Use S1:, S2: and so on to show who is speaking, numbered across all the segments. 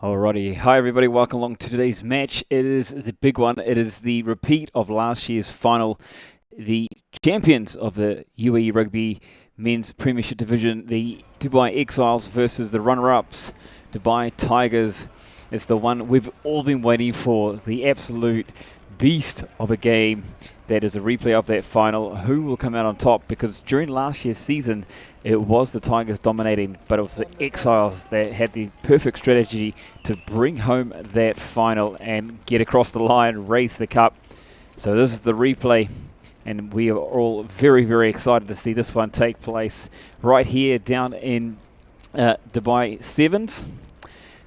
S1: Alrighty, hi everybody, welcome along to today's match. It is the big one. It is the repeat of last year's final. The champions of the UAE Rugby Men's Premiership Division, the Dubai Exiles versus the runner-ups, Dubai Tigers. It's the one we've all been waiting for, the absolute beast of a game. That is a replay of that final. Who will come out on top? Because during last year's season, it was the Tigers dominating, but it was the Exiles that had the perfect strategy to bring home that final and get across the line, raise the cup. So this is the replay, and we are all very, very excited to see this one take place right here down in Dubai Sevens.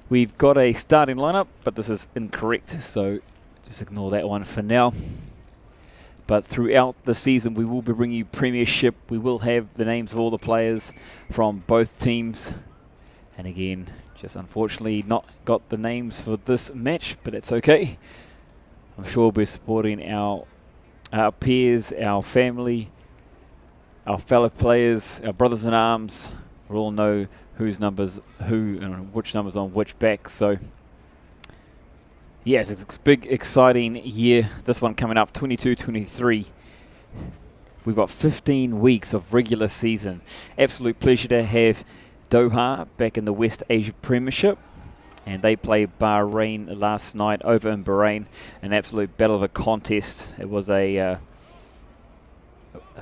S1: We've got a starting lineup, but this is incorrect, so just ignore that one for now. But throughout the season, we will be bringing you Premiership. We will have the names of all the players from both teams. And again, just unfortunately not got the names for this match, but it's okay. I'm sure we'll be supporting our peers, our family, our fellow players, our brothers in arms. We'll all know whose numbers who and which numbers on which back. So yes, it's a big, exciting year. This one coming up, 22-23. We've got 15 weeks of regular season. Absolute pleasure to have Doha back in the West Asia Premiership. And they played Bahrain last night over in Bahrain. An absolute battle of a contest. It was I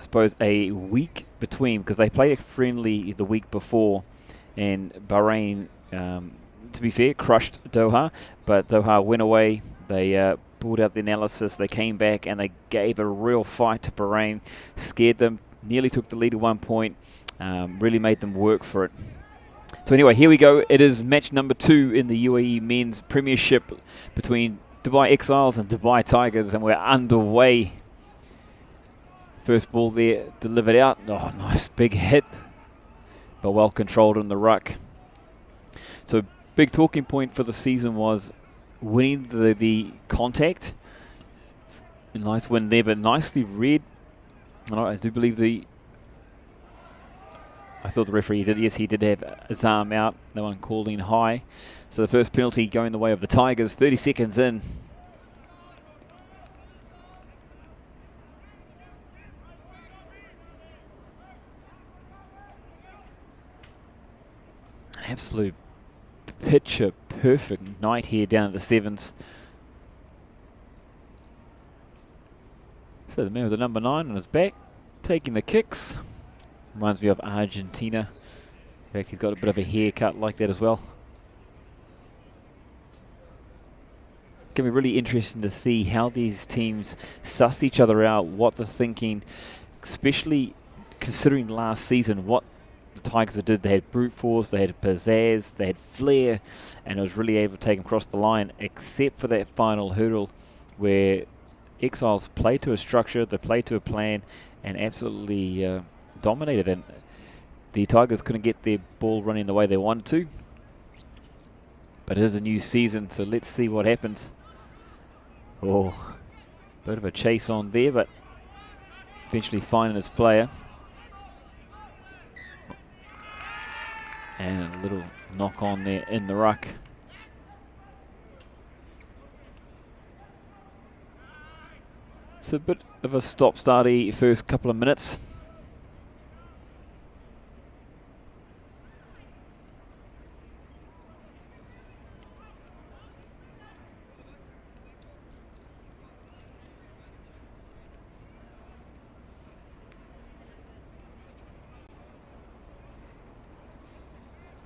S1: suppose, a week between, because they played a friendly the week before. And Bahrain, to be fair, crushed Doha, but Doha went away. They pulled out the analysis, they came back, and they gave a real fight to Bahrain, scared them, nearly took the lead at one point, really made them work for it. So anyway, here we go. It is match number 2 in the UAE Men's Premiership between Dubai Exiles and Dubai Tigers, and we're underway. First ball there, delivered out. Oh, nice big hit, but well controlled in the ruck. So big talking point for the season was winning the contact. A nice win there, but nicely read. And I do believe I thought the referee did. Yes, he did have his arm out. That one called in high. So the first penalty going the way of the Tigers. 30 seconds in. An absolute picture perfect night here down at the Sevens. So the man with the number 9 on his back, taking the kicks. Reminds me of Argentina. In fact, he's got a bit of a haircut like that as well. It's going to be really interesting to see how these teams suss each other out, what they're thinking, especially considering last season, what the Tigers did. They had brute force, they had pizzazz, they had flair, and it was really able to take them across the line, except for that final hurdle where Exiles played to a structure, they played to a plan, and absolutely dominated. And the Tigers couldn't get their ball running the way they wanted to. But it is a new season, so let's see what happens. Oh, bit of a chase on there, but eventually finding his player. And a little knock on there in the ruck. It's a bit of a stop-starty first couple of minutes.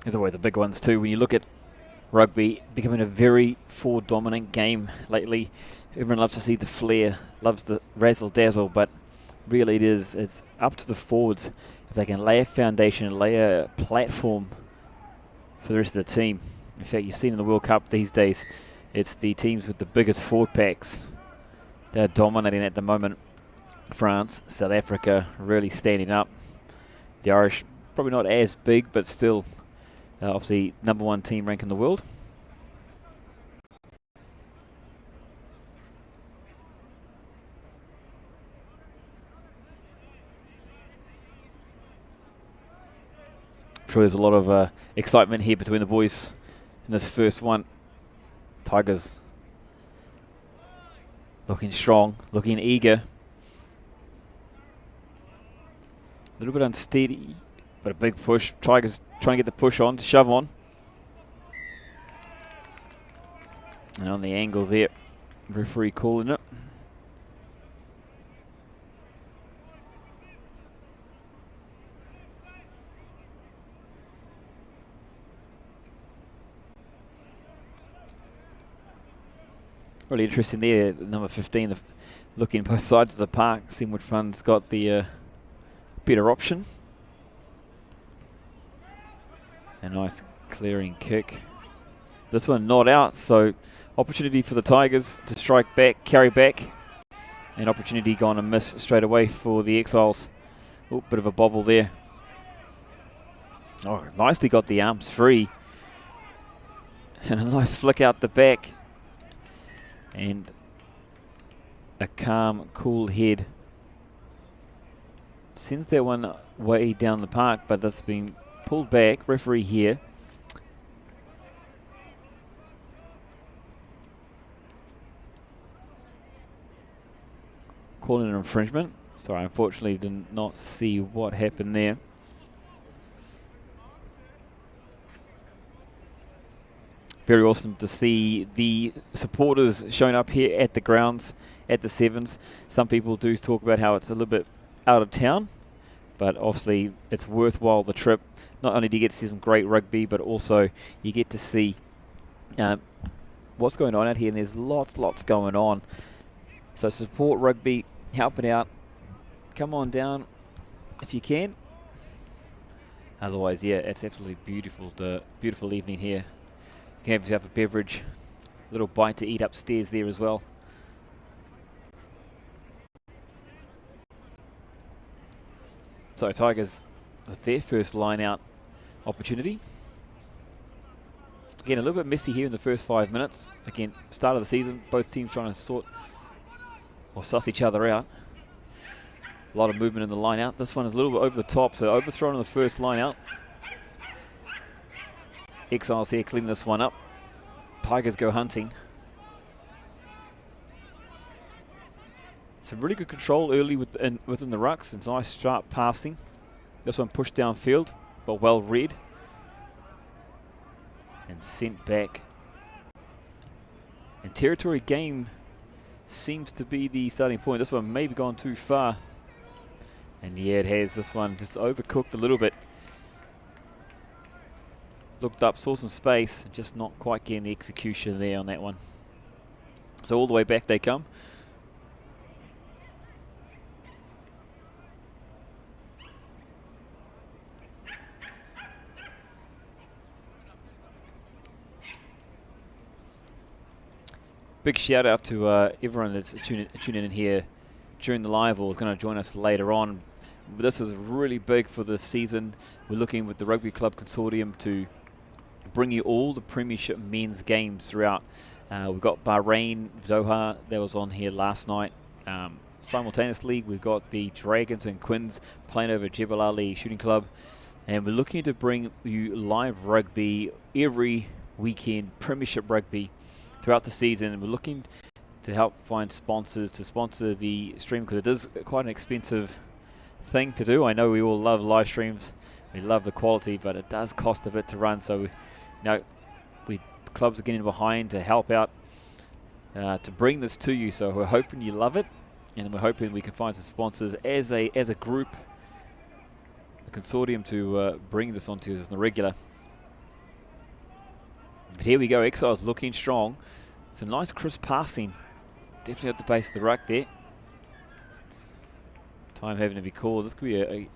S1: There's always the big ones too. When you look at rugby becoming a very forward-dominant game lately, everyone loves to see the flair, loves the razzle-dazzle, but really it's up to the forwards if they can lay a foundation, lay a platform for the rest of the team. In fact, you've seen in the World Cup these days, it's the teams with the biggest forward packs. They're dominating at the moment. France, South Africa really standing up. The Irish probably not as big, but still obviously number 1 team rank in the world. I'm sure there's a lot of excitement here between the boys in this first one. Tigers looking strong, looking eager. A little bit unsteady, but a big push. Tigers trying to get the push on, to shove on. And on the angle there, referee calling it. Really interesting there, number 15, looking both sides of the park, seeing which one's got the better option. A nice clearing kick. This one not out, so opportunity for the Tigers to strike back, carry back. An opportunity gone and miss straight away for the Exiles. Oh, bit of a bobble there. Oh, nicely got the arms free. And a nice flick out the back. And a calm, cool head. Sends that one way down the park, but that's been pulled back. Referee here. Calling an infringement. Sorry, unfortunately did not see what happened there. Very awesome to see the supporters showing up here at the grounds, at the Sevens. Some people do talk about how it's a little bit out of town, but obviously it's worthwhile the trip. Not only do you get to see some great rugby, but also you get to see what's going on out here, and there's lots going on. So support rugby, helping out. Come on down if you can. Otherwise, yeah, it's absolutely beautiful. Beautiful evening here. You can have yourself a beverage, a little bite to eat upstairs there as well. So Tigers with their first line out opportunity. Again, a little bit messy here in the first 5 minutes. Again, start of the season, both teams trying to sort or suss each other out. A lot of movement in the line out. This one is a little bit over the top, so overthrown on the first line out. Exiles here cleaning this one up. Tigers go hunting. Some really good control early within the rucks. It's nice sharp passing. This one pushed downfield, but well read. And sent back. And territory game seems to be the starting point. This one maybe gone too far. And yeah, it has. This one just overcooked a little bit. Looked up, saw some space, just not quite getting the execution there on that one. So all the way back they come. Big shout out to everyone that's tuning in here during the live or is going to join us later on. This is really big for this season. We're looking with the Rugby Club Consortium to bring you all the Premiership men's games throughout. We've got Bahrain, Doha, that was on here last night. Simultaneously, we've got the Dragons and Quins playing over Jebel Ali Shooting Club. And we're looking to bring you live rugby every weekend, Premiership rugby throughout the season. And we're looking to help find sponsors to sponsor the stream, because it is quite an expensive thing to do. I know we all love live streams. We love the quality, but it does cost a bit to run. So, clubs are getting behind to help out to bring this to you. So we're hoping you love it, and we're hoping we can find some sponsors as a group, the consortium, to bring this onto us on the regular. But here we go. Exiles looking strong. It's a nice crisp passing, definitely at the base of the ruck there. Time having to be called. This could be a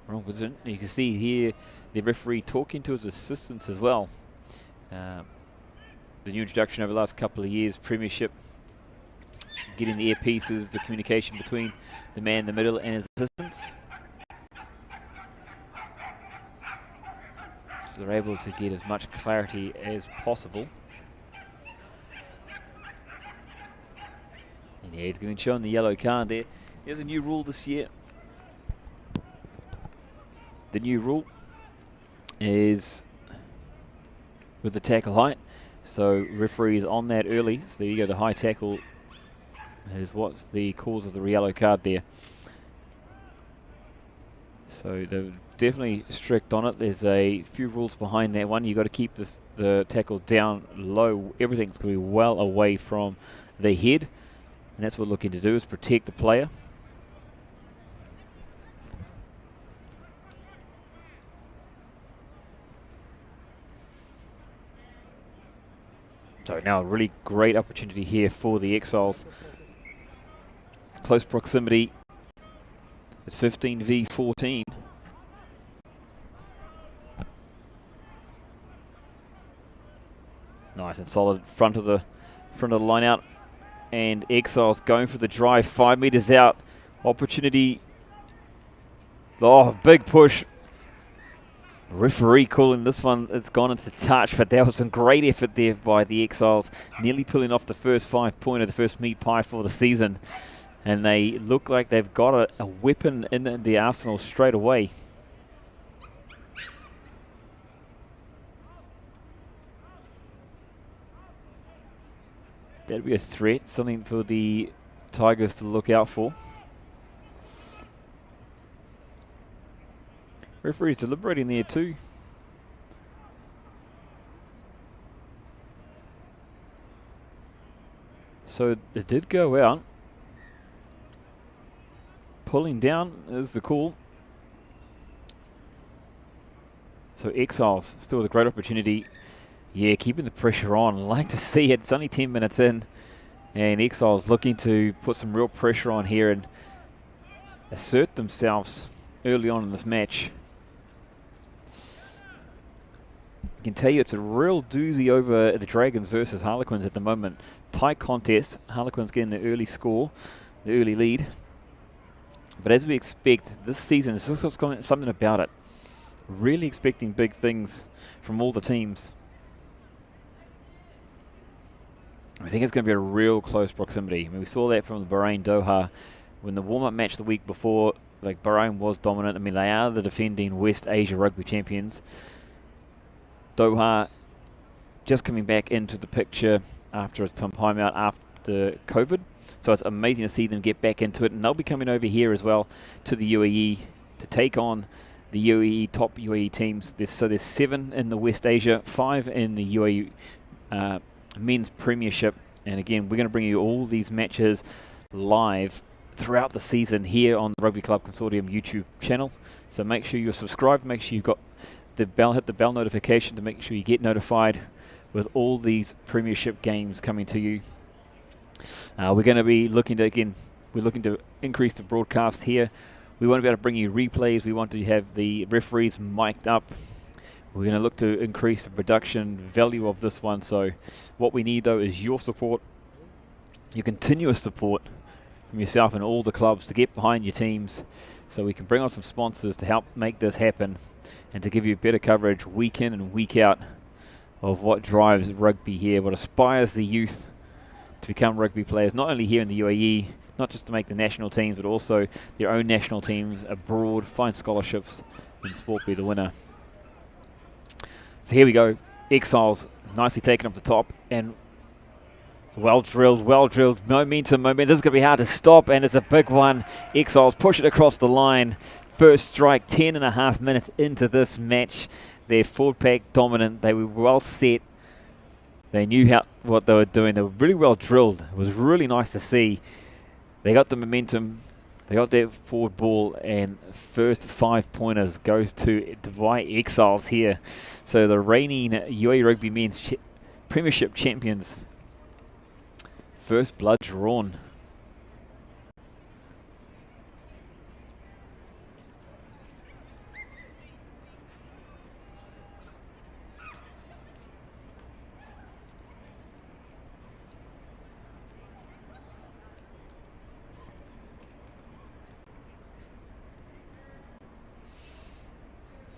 S1: wrong position. You can see here the referee talking to his assistants as well. The new introduction over the last couple of years, Premiership, getting the earpieces, the communication between the man in the middle and his assistants. So they're able to get as much clarity as possible. And yeah, he's going to show the yellow card there. Here's a new rule this year. The new rule is with the tackle height. So referees on that early. So there you go, the high tackle is what's the cause of the yellow card there. So they're definitely strict on it. There's a few rules behind that one. You've got to keep the tackle down low. Everything's going to be well away from the head. And that's what we're looking to do, is protect the player. So now a really great opportunity here for the Exiles. Close proximity. It's 15 v 14. Nice and solid front of the line out, and Exiles going for the drive, 5 meters out. Opportunity. Oh, big push. Referee calling this one. It's gone into touch, but that was some great effort there by the Exiles, nearly pulling off the first 5-pointer, the first meat pie for the season. And they look like they've got a weapon in the arsenal straight away. That'd be a threat, something for the Tigers to look out for. Referee's deliberating there too. So it did go out. Pulling down is the call. So Exiles still with a great opportunity. Yeah, keeping the pressure on. Like to see it. It's only 10 minutes in, and Exiles looking to put some real pressure on here and assert themselves early on in this match. I can tell you it's a real doozy over the Dragons versus Harlequins at the moment. Tight contest. Harlequins getting the early score, the early lead. But as we expect, this season, it's just got something about it. Really expecting big things from all the teams. I think it's going to be a real close proximity. I mean, we saw that from the Bahrain Doha when the warm-up match the week before. Like, Bahrain was dominant. I mean, they are the defending West Asia Rugby champions. Doha just coming back into the picture after some time out after COVID. So it's amazing to see them get back into it. And they'll be coming over here as well to the UAE to take on the UAE, top UAE teams. So there's 7 in the West Asia, 5 in the UAE Men's Premiership. And again, we're going to bring you all these matches live throughout the season here on the Rugby Club Consortium YouTube channel. So make sure you're subscribed, make sure you've got the bell, hit the bell notification to make sure you get notified with all these Premiership games coming to you. We're going to be looking to increase the broadcast here. We want to be able to bring you replays. We want to have the referees mic'd up. We're going to look to increase the production value of this one. So what we need, though, is your support, your continuous support from yourself and all the clubs to get behind your teams so we can bring on some sponsors to help make this happen and to give you better coverage week in and week out of what drives rugby here, what aspires the youth to become rugby players, not only here in the UAE, not just to make the national teams, but also their own national teams abroad, find scholarships, and sport be the winner. So here we go. Exiles nicely taken up the top, and well drilled, momentum. This is going to be hard to stop, and it's a big one. Exiles push it across the line. First strike, 10.5 minutes into this match. They're forward pack dominant. They were well set. They knew what they were doing. They were really well drilled. It was really nice to see. They got the momentum. They got their forward ball, and first 5-pointers goes to Dubai Exiles here. So the reigning UAE Rugby Men's Premiership champions. First blood drawn.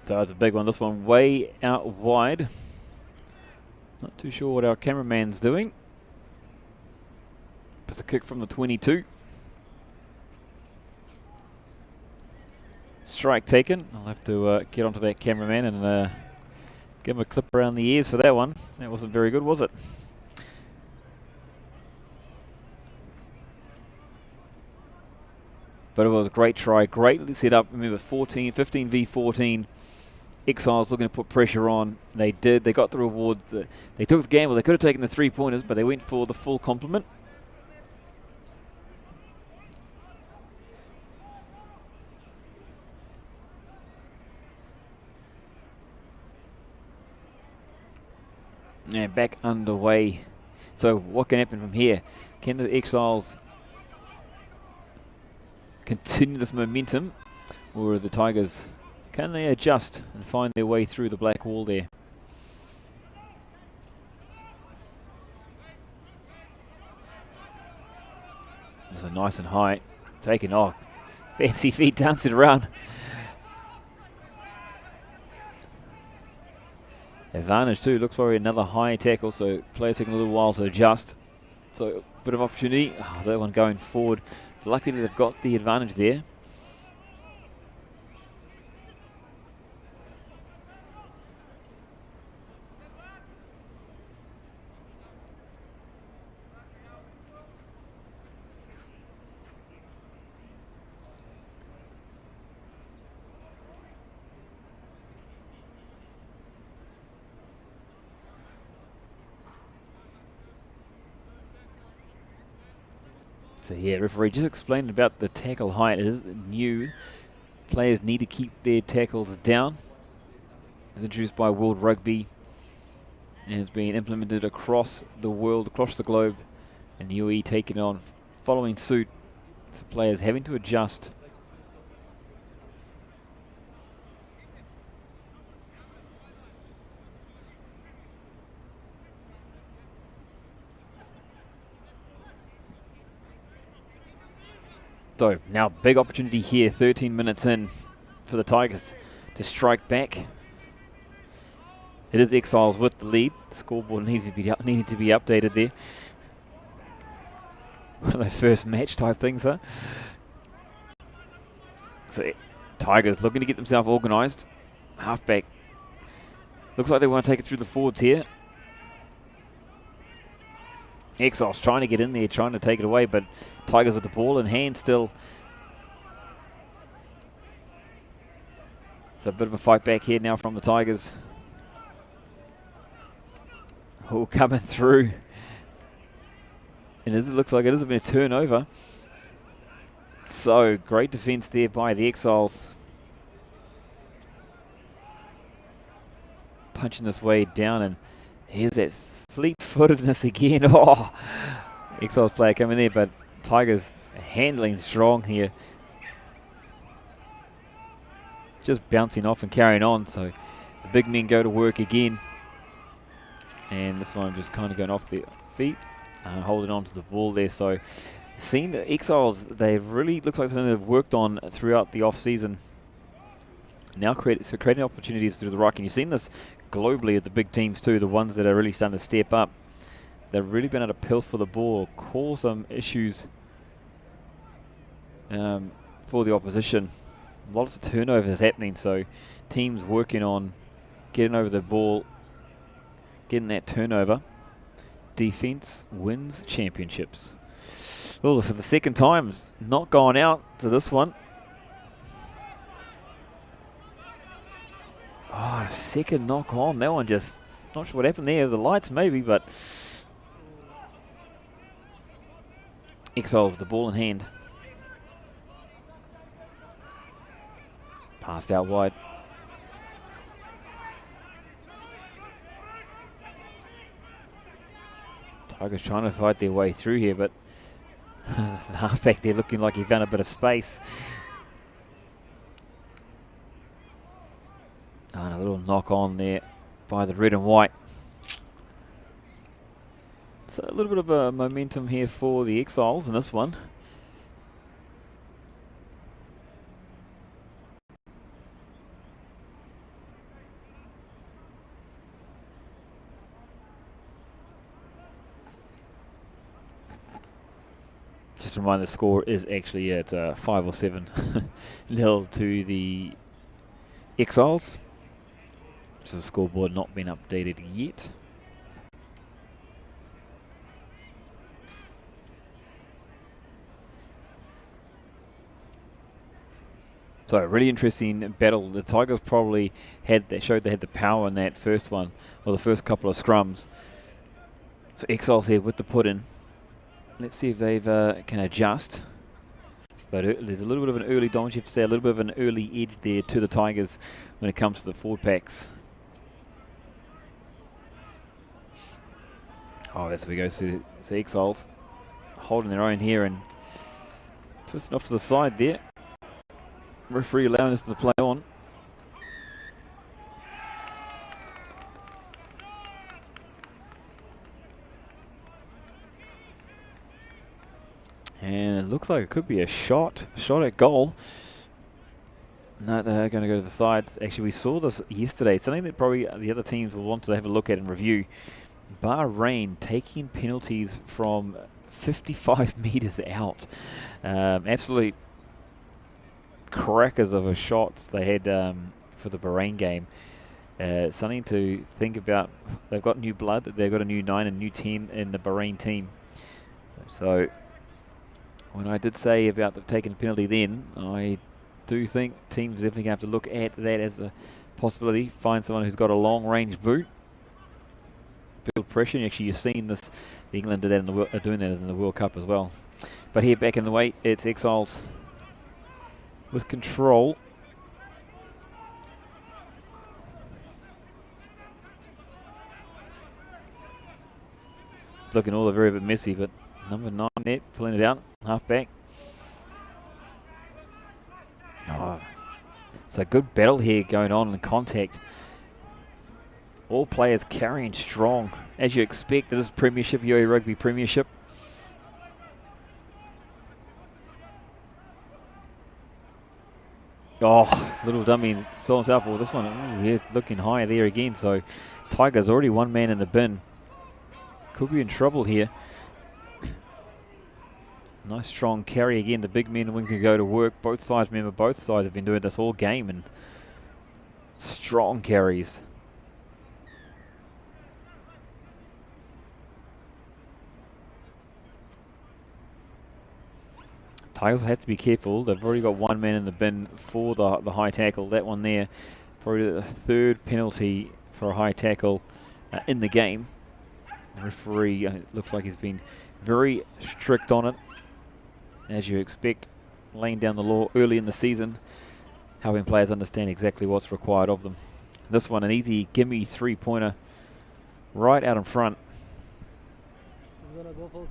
S1: So it's a big one. This one way out wide. Not too sure what our cameraman's doing. It's a kick from the 22. Strike taken. I'll have to get onto that cameraman and give him a clip around the ears for that one. That wasn't very good, was it? But it was a great try, greatly set up. Remember, 15 v 14. Exiles looking to put pressure on. They did. They got the rewards. They took the gamble. They could have taken the 3-pointers, but they went for the full complement. And back underway. So what can happen from here? Can the Exiles continue this momentum, or the Tigers, can they adjust and find their way through the black wall there? So nice and high, taken off. Fancy feet dancing around. Advantage too, looks for another high tackle, so players taking a little while to adjust. So a bit of opportunity. Oh, that one going forward. Luckily they've got the advantage there. So yeah, referee just explained about the tackle height. It is new. Players need to keep their tackles down. It's introduced by World Rugby and it's been implemented across the world, across the globe, and UAE taking on, following suit. So players having to adjust. So now big opportunity here, 13 minutes in for the Tigers to strike back. It is Exiles with the lead. The scoreboard needs to be updated there. One of those first match type things, huh? So Tigers looking to get themselves organised. Halfback. Looks like they want to take it through the forwards here. Exiles trying to get in there, trying to take it away, but Tigers with the ball in hand still. So a bit of a fight back here now from the Tigers. Oh, coming through. And it looks like it has been a turnover. So great defence there by the Exiles. Punching this way down, and here's that fleet-footedness again. Oh, Exiles player coming there, but Tigers handling strong here. Just bouncing off and carrying on, so the big men go to work again. And this one just kind of going off their feet, holding on to the ball there. So seeing the Exiles, they really looks like something they've worked on throughout the off-season. Now creating opportunities through the ruck, and you've seen this globally at the big teams too, the ones that are really starting to step up. They've really been able to pilfer for the ball, cause some issues for the opposition. Lots of turnovers happening, so teams working on getting over the ball, getting that turnover. Defense wins championships. Oh, for the second time, not going out to this one. Oh, a second knock on. That one just, not sure what happened there. The lights maybe, but Exiles with the ball in hand. Passed out wide. Tigers trying to fight their way through here, but the halfback there looking like he found a bit of space. Oh, and a little knock on there by the red and white. So a little bit of a momentum here for the Exiles in this one. just a reminder, the score is actually at 5 or 7 nil to the Exiles. Which is a scoreboard not been updated yet. So really interesting battle. The Tigers probably showed they had the power in that first one, or the first couple of scrums. So Exiles here with the put in. Let's see if they've can adjust. But there's a little bit of an early dominance, you have to say, a little bit of an early edge there to the Tigers when it comes to the forward packs. Oh, that's where we go. So Exiles holding their own here and twisting off to the side there. Referee allowing us to play on. And it looks like it could be a shot at goal. No, they're going to go to the sides. Actually, we saw this yesterday. It's something that probably the other teams will want to have a look at and review. Bahrain taking penalties from 55 metres out. Absolutely crackers of a shots they had for the Bahrain game. Something to think about. They've got new blood. They've got a new 9 and new 10 in the Bahrain team. So when I did say about them taking a penalty then, I do think teams definitely going to have to look at that as a possibility. Find someone who's got a long range boot. Build pressure. And actually, you've seen this. England did that are doing that in the World Cup as well. But here back in the way, it's Exiles with control. It's looking all a very bit messy, but number 9 net pulling it out, half back. Oh, it's a good battle here going on in contact. All players carrying strong, as you expect. This is Premiership, UAE Rugby Premiership. Oh, little dummy saw himself. Well, this one, yeah, looking high there again. So Tigers already one man in the bin. Could be in trouble here. Nice strong carry again. The big men wing can go to work. Both sides, remember, both sides have been doing this all game, and strong carries. Tigers will have to be careful. They've already got one man in the bin for the high tackle. That one there, probably the third penalty for a high tackle in the game. The referee looks like he's been very strict on it, as you expect, laying down the law early in the season, helping players understand exactly what's required of them. This one, an easy gimme 3-pointer right out in front.
S2: He's gonna go for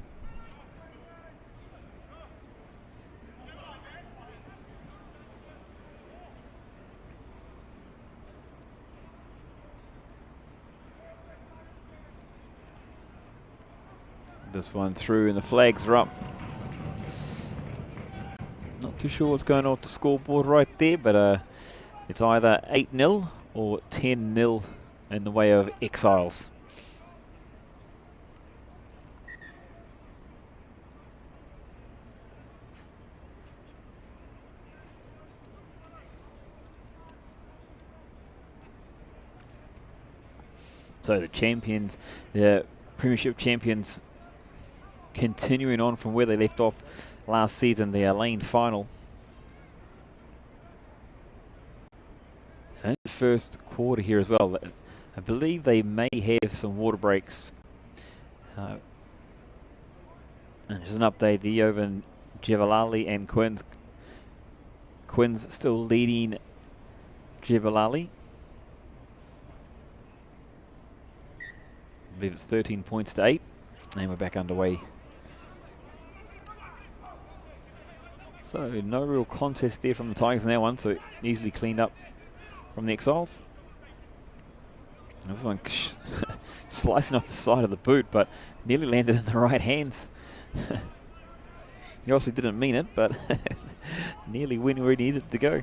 S1: this one through, and the flags are up. Not too sure what's going on with the scoreboard right there, but it's either 8-0 or 10-0 in the way of Exiles. So the champions, the Premiership champions, continuing on from where they left off last season, the lane final. So in the first quarter here as well, I believe they may have some water breaks. And just an update, the Oven, Jevalali and Quinn's. Quinn's still leading Jevalali. I believe it's 13 points to 8. And we're back underway. So no real contest there from the Tigers in that one, so easily cleaned up from the Exiles. This one slicing off the side of the boot, but nearly landed in the right hands. He obviously didn't mean it, but nearly went where he needed to go.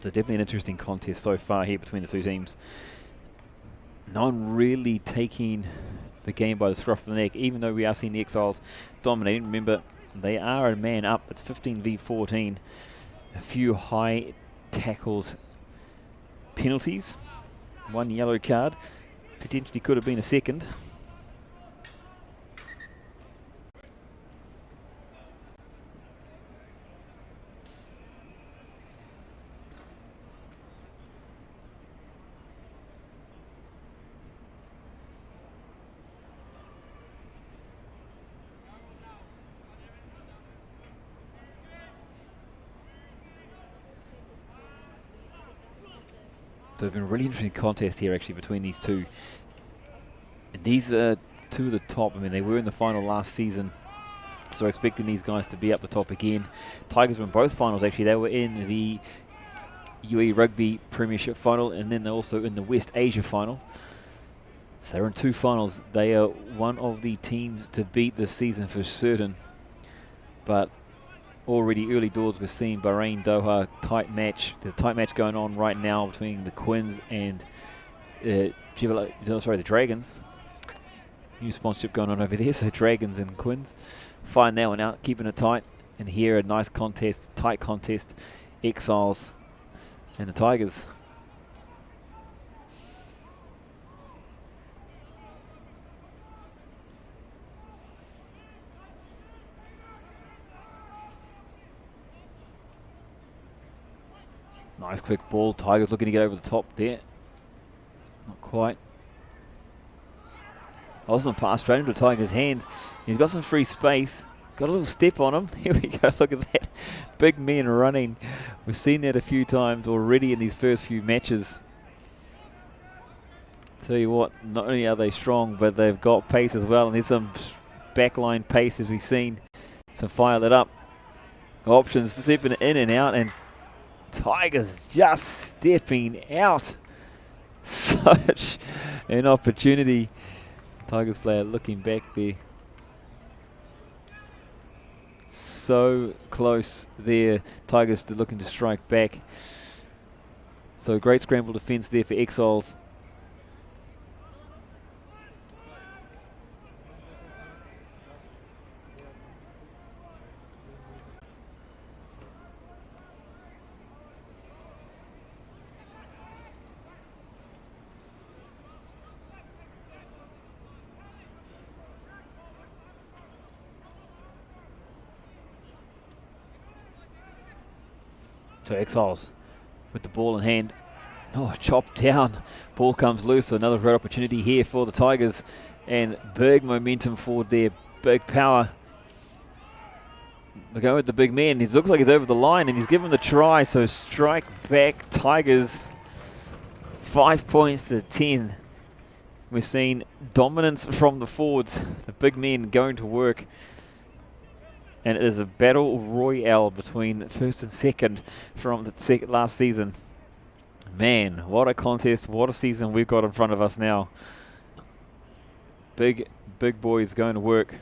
S1: So definitely an interesting contest so far here between the two teams. No one really taking the game by the scruff of the neck, even though we are seeing the Exiles dominating. Remember, they are a man up. It's 15v14. A few high tackles penalties. One yellow card. Potentially could have been a second. So it's been a really interesting contest here actually between these two. And these are two of the top. I mean, they were in the final last season, so expecting these guys to be up the top again. Tigers were in both finals actually. They were in the UAE Rugby Premiership final, and then they're also in the West Asia final. So they're in two finals. They are one of the teams to beat this season for certain. But already early doors, we're seeing Bahrain, Doha, tight match. There's a tight match going on right now between the Quins and the Dragons. New sponsorship going on over there, so Dragons and Quins. Find that one out, keeping it tight. And here a nice contest, tight contest. Exiles and the Tigers. Nice quick ball. Tigers looking to get over the top there. Not quite. Awesome pass straight into Tigers' hands. He's got some free space. Got a little step on him. Here we go. Look at that. Big men running. We've seen that a few times already in these first few matches. Tell you what, not only are they strong, but they've got pace as well. And there's some backline pace as we've seen. So fire it up. Options stepping in and out, and Tigers just stepping out. Such an opportunity. Tigers player looking back there. So close there. Tigers looking to strike back. So great scramble defence there for Exiles. So Exiles with the ball in hand. Oh, chopped down. Ball comes loose. So another great opportunity here for the Tigers. And big momentum forward there. Big power. They're going with the big man. He looks like he's over the line, and he's given the try. So strike back Tigers. 5 points to 10. We're seeing dominance from the forwards. The big men going to work. And it is a battle royale between first and second from the last season. Man, what a contest, what a season we've got in front of us now. Big boys going to work.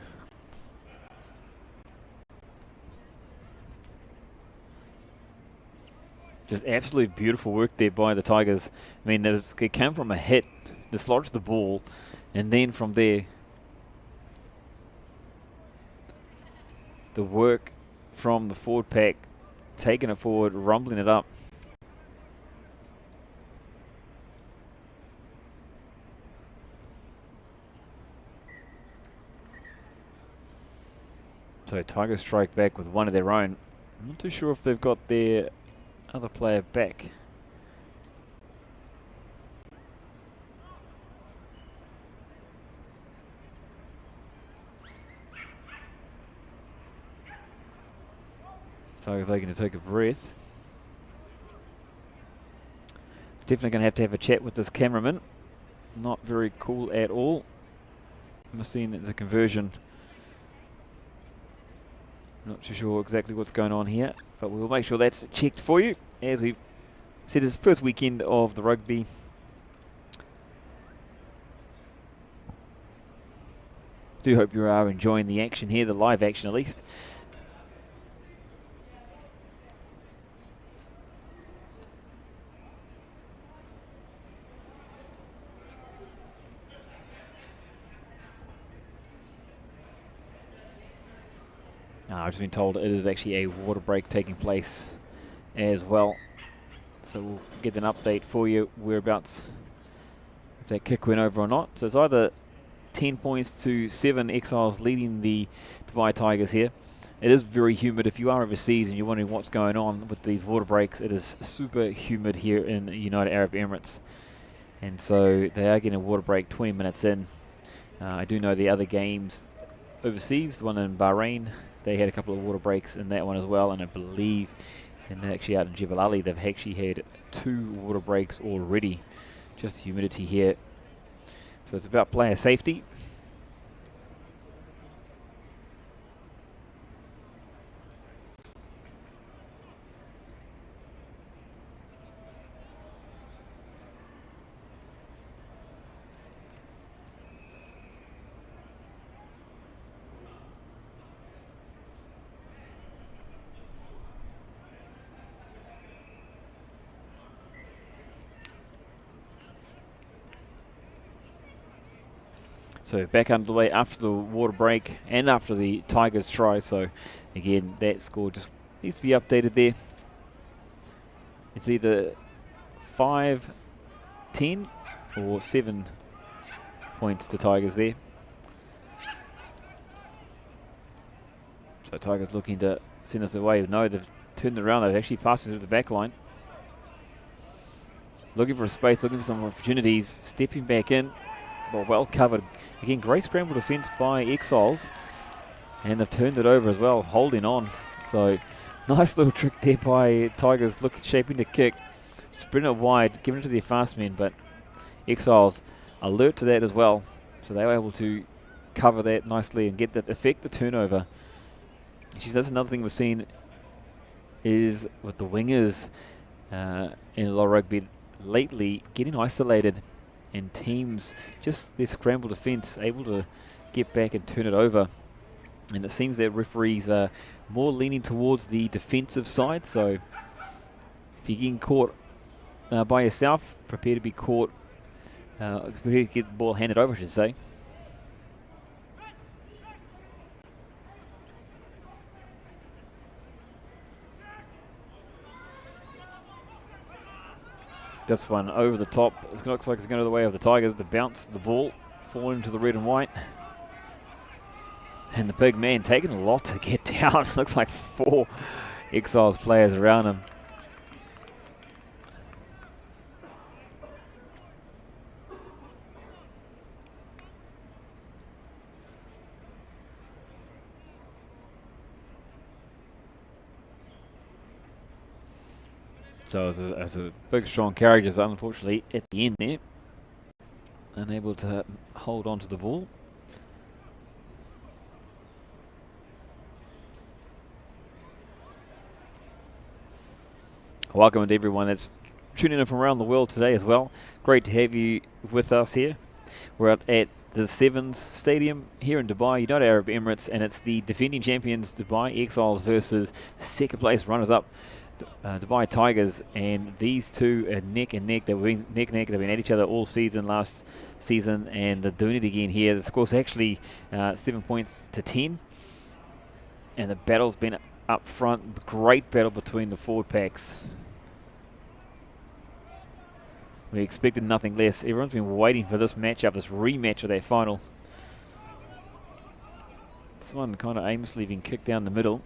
S1: Just absolutely beautiful work there by the Tigers. I mean, it came from a hit, dislodged the ball, and then from there, the work from the forward pack, taking it forward, rumbling it up. So Tigers strike back with one of their own. I'm not too sure if they've got their other player back. Tigers looking to take a breath. Definitely going to have a chat with this cameraman. Not very cool at all. I'm seeing the conversion. Not too sure exactly what's going on here, but we'll make sure that's checked for you. As we said, it's the first weekend of the rugby. Do hope you are enjoying the action here, the live action at least. I've just been told it is actually a water break taking place as well. So we'll get an update for you whereabouts, if that kick went over or not. So it's either 10 points to 7 Exiles leading the Dubai Tigers here. It is very humid. If you are overseas and you're wondering what's going on with these water breaks, it is super humid here in the United Arab Emirates. And so they are getting a water break 20 minutes in. I do know the other games overseas, the one in Bahrain, they had a couple of water breaks in that one as well. And I believe, and actually out in Jebel Ali, they've actually had 2 water breaks already. Just the humidity here. So it's about player safety. So back underway after the water break and after the Tigers try. So again, that score just needs to be updated there. It's either 5-10 or 7 points to Tigers there. So Tigers looking to send us away. No, they've turned it around. They've actually passed it through the back line. Looking for a space, looking for some opportunities, stepping back in. Well covered. Again, great scramble defence by Exiles. And they've turned it over as well, holding on. So, nice little trick there by Tigers, shaping the kick. Sprint it wide, giving it to their fast men, but Exiles alert to that as well. So they were able to cover that nicely and get that effect, the turnover. That's another thing we've seen is with the wingers in a lot of rugby lately, getting isolated. And teams, just their scramble defence, able to get back and turn it over. And it seems that referees are more leaning towards the defensive side. So if you're getting caught by yourself, prepare to be caught, prepare to get the ball handed over, I should say. This one over the top. It looks like it's going to the way of the Tigers. The bounce, the ball, falling into the red and white. And the big man taking a lot to get down. Looks like 4 Exiles players around him. So as a big, strong carry, just unfortunately at the end there, unable to hold on to the ball. Welcome to everyone that's tuning in from around the world today as well. Great to have you with us here. We're out at the Sevens Stadium here in Dubai, United Arab Emirates, and it's the defending champions Dubai Exiles versus second place runners-up Dubai Tigers, and these two are neck and neck. They've been neck and neck. They've been at each other all season, last season, and they're doing it again here. The score's actually 7 points to 10, and the battle's been up front. Great battle between the forward packs. We expected nothing less. Everyone's been waiting for this matchup, this rematch of that final. This one kind of aimlessly being kicked down the middle.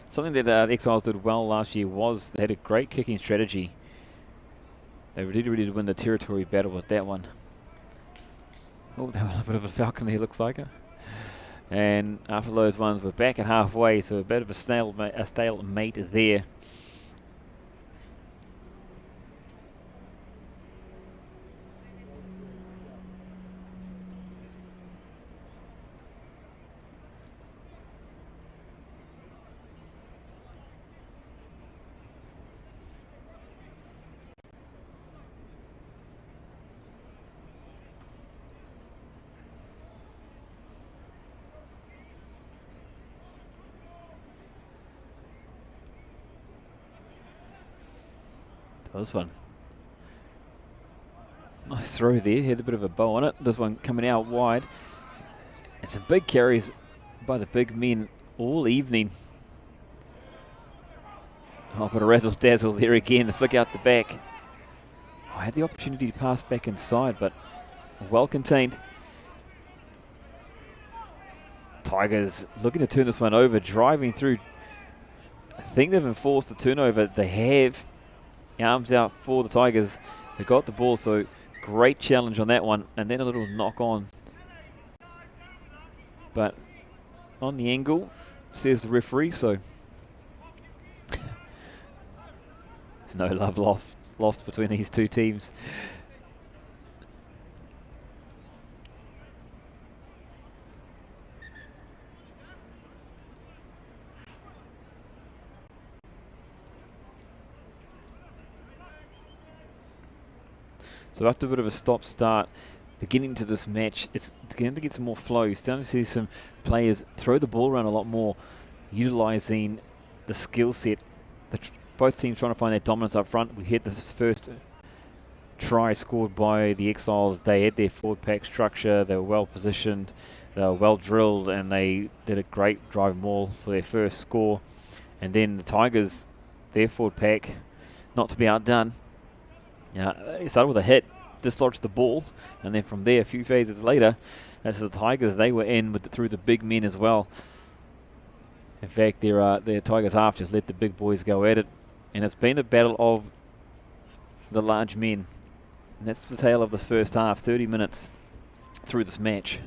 S1: Something that the Exiles did well last year was they had a great kicking strategy. They really did win the territory battle with that one. Oh, that was a bit of a falcon there, looks like it. And after those ones, we're back at halfway, so a bit of a stalemate there. This one. Nice throw there. Had a bit of a bow on it. This one coming out wide. And some big carries by the big men all evening. Oh, but a razzle-dazzle there again, the flick out the back. I had the opportunity to pass back inside, but well contained. Tigers looking to turn this one over, driving through. I think they've enforced the turnover. They have. Arms out for the Tigers. They got the ball, so great challenge on that one. And then a little knock on. But on the angle, says the referee, so there's no love lost between these two teams. So after a bit of a stop-start, beginning to this match, it's going to get some more flow. You're starting to see some players throw the ball around a lot more, utilising the skill set. Both teams trying to find their dominance up front. We hit the first try scored by the Exiles. They had their forward pack structure. They were well positioned. They were well drilled, and they did a great drive maul for their first score. And then the Tigers, their forward pack, not to be outdone. It started with a hit, dislodged the ball, and then from there, a few phases later, that's the Tigers. They were in through the big men as well. In fact, their Tigers half just let the big boys go at it, and it's been a battle of the large men. And that's the tale of this first half, 30 minutes through this match.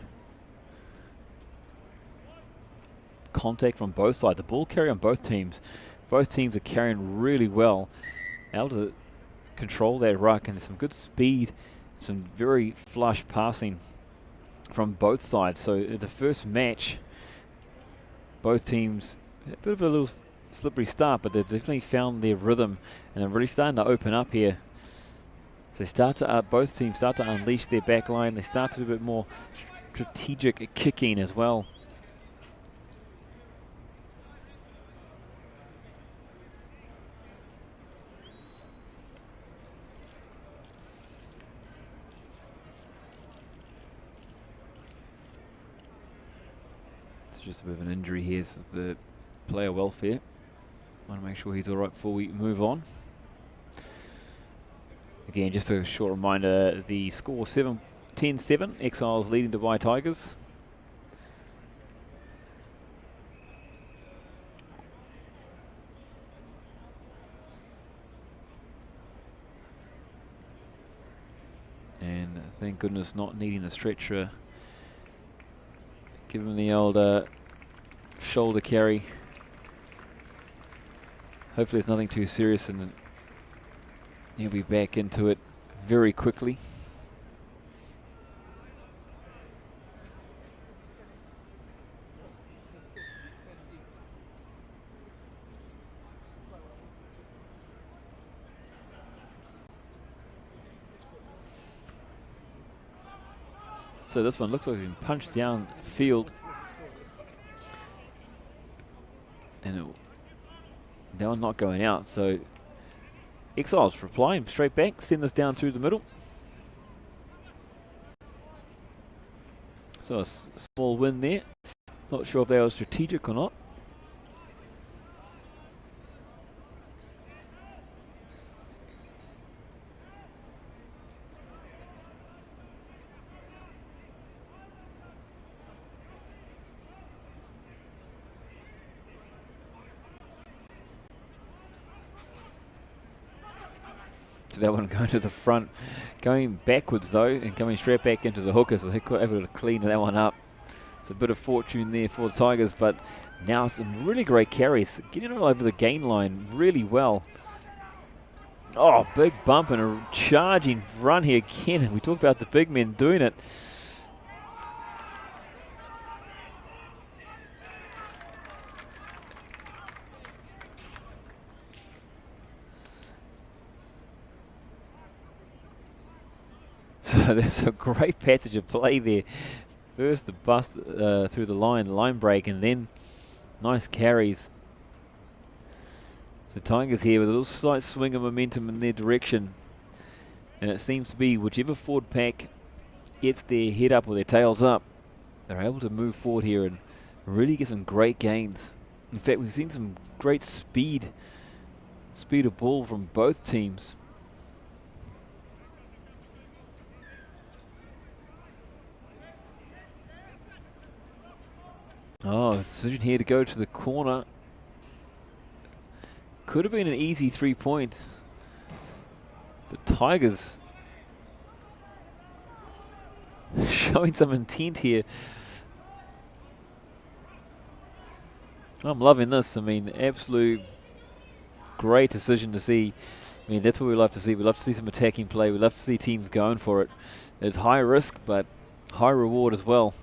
S1: Contact from both sides. The ball carry on both teams. Both teams are carrying really well. Able to control that ruck, and there's some good speed, some very flush passing from both sides. So the first match, both teams a bit of a little slippery start, but they've definitely found their rhythm, and they're really starting to open up here. So they start to both teams start to unleash their back line. They start to do a bit more strategic kicking as well. Just a bit of an injury here, so the player welfare. Want to make sure he's all right before we move on. Again, just a short reminder, the score 10-7, Exiles leading Dubai Tigers. And thank goodness not needing a stretcher. Give him the old shoulder carry. Hopefully it's nothing too serious, and then he'll be back into it very quickly. So this one looks like it's been punched down field. And that one not going out. So Exiles replying straight back, send this down through the middle. So a small win there. Not sure if that was strategic or not. That one going to the front, going backwards though, and coming straight back into the hooker, so they're able to clean that one up. It's a bit of fortune there for the Tigers, but now some really great carries, getting all over the gain line really well. Oh, big bump and a charging run here again. We talked about the big men doing it. So there's a great passage of play there. First the bust through the line break, and then nice carries. So Tigers here with a little slight swing of momentum in their direction. And it seems to be whichever forward pack gets their head up or their tails up they're able to move forward here and really get some great gains. In fact, we've seen some great speed of ball from both teams. Oh, decision here to go to the corner. Could have been an easy 3-point. But Tigers showing some intent here. I'm loving this. I mean, absolute great decision to see. I mean, that's what we love to see. We love to see some attacking play. We love to see teams going for it. It's high risk, but high reward as well.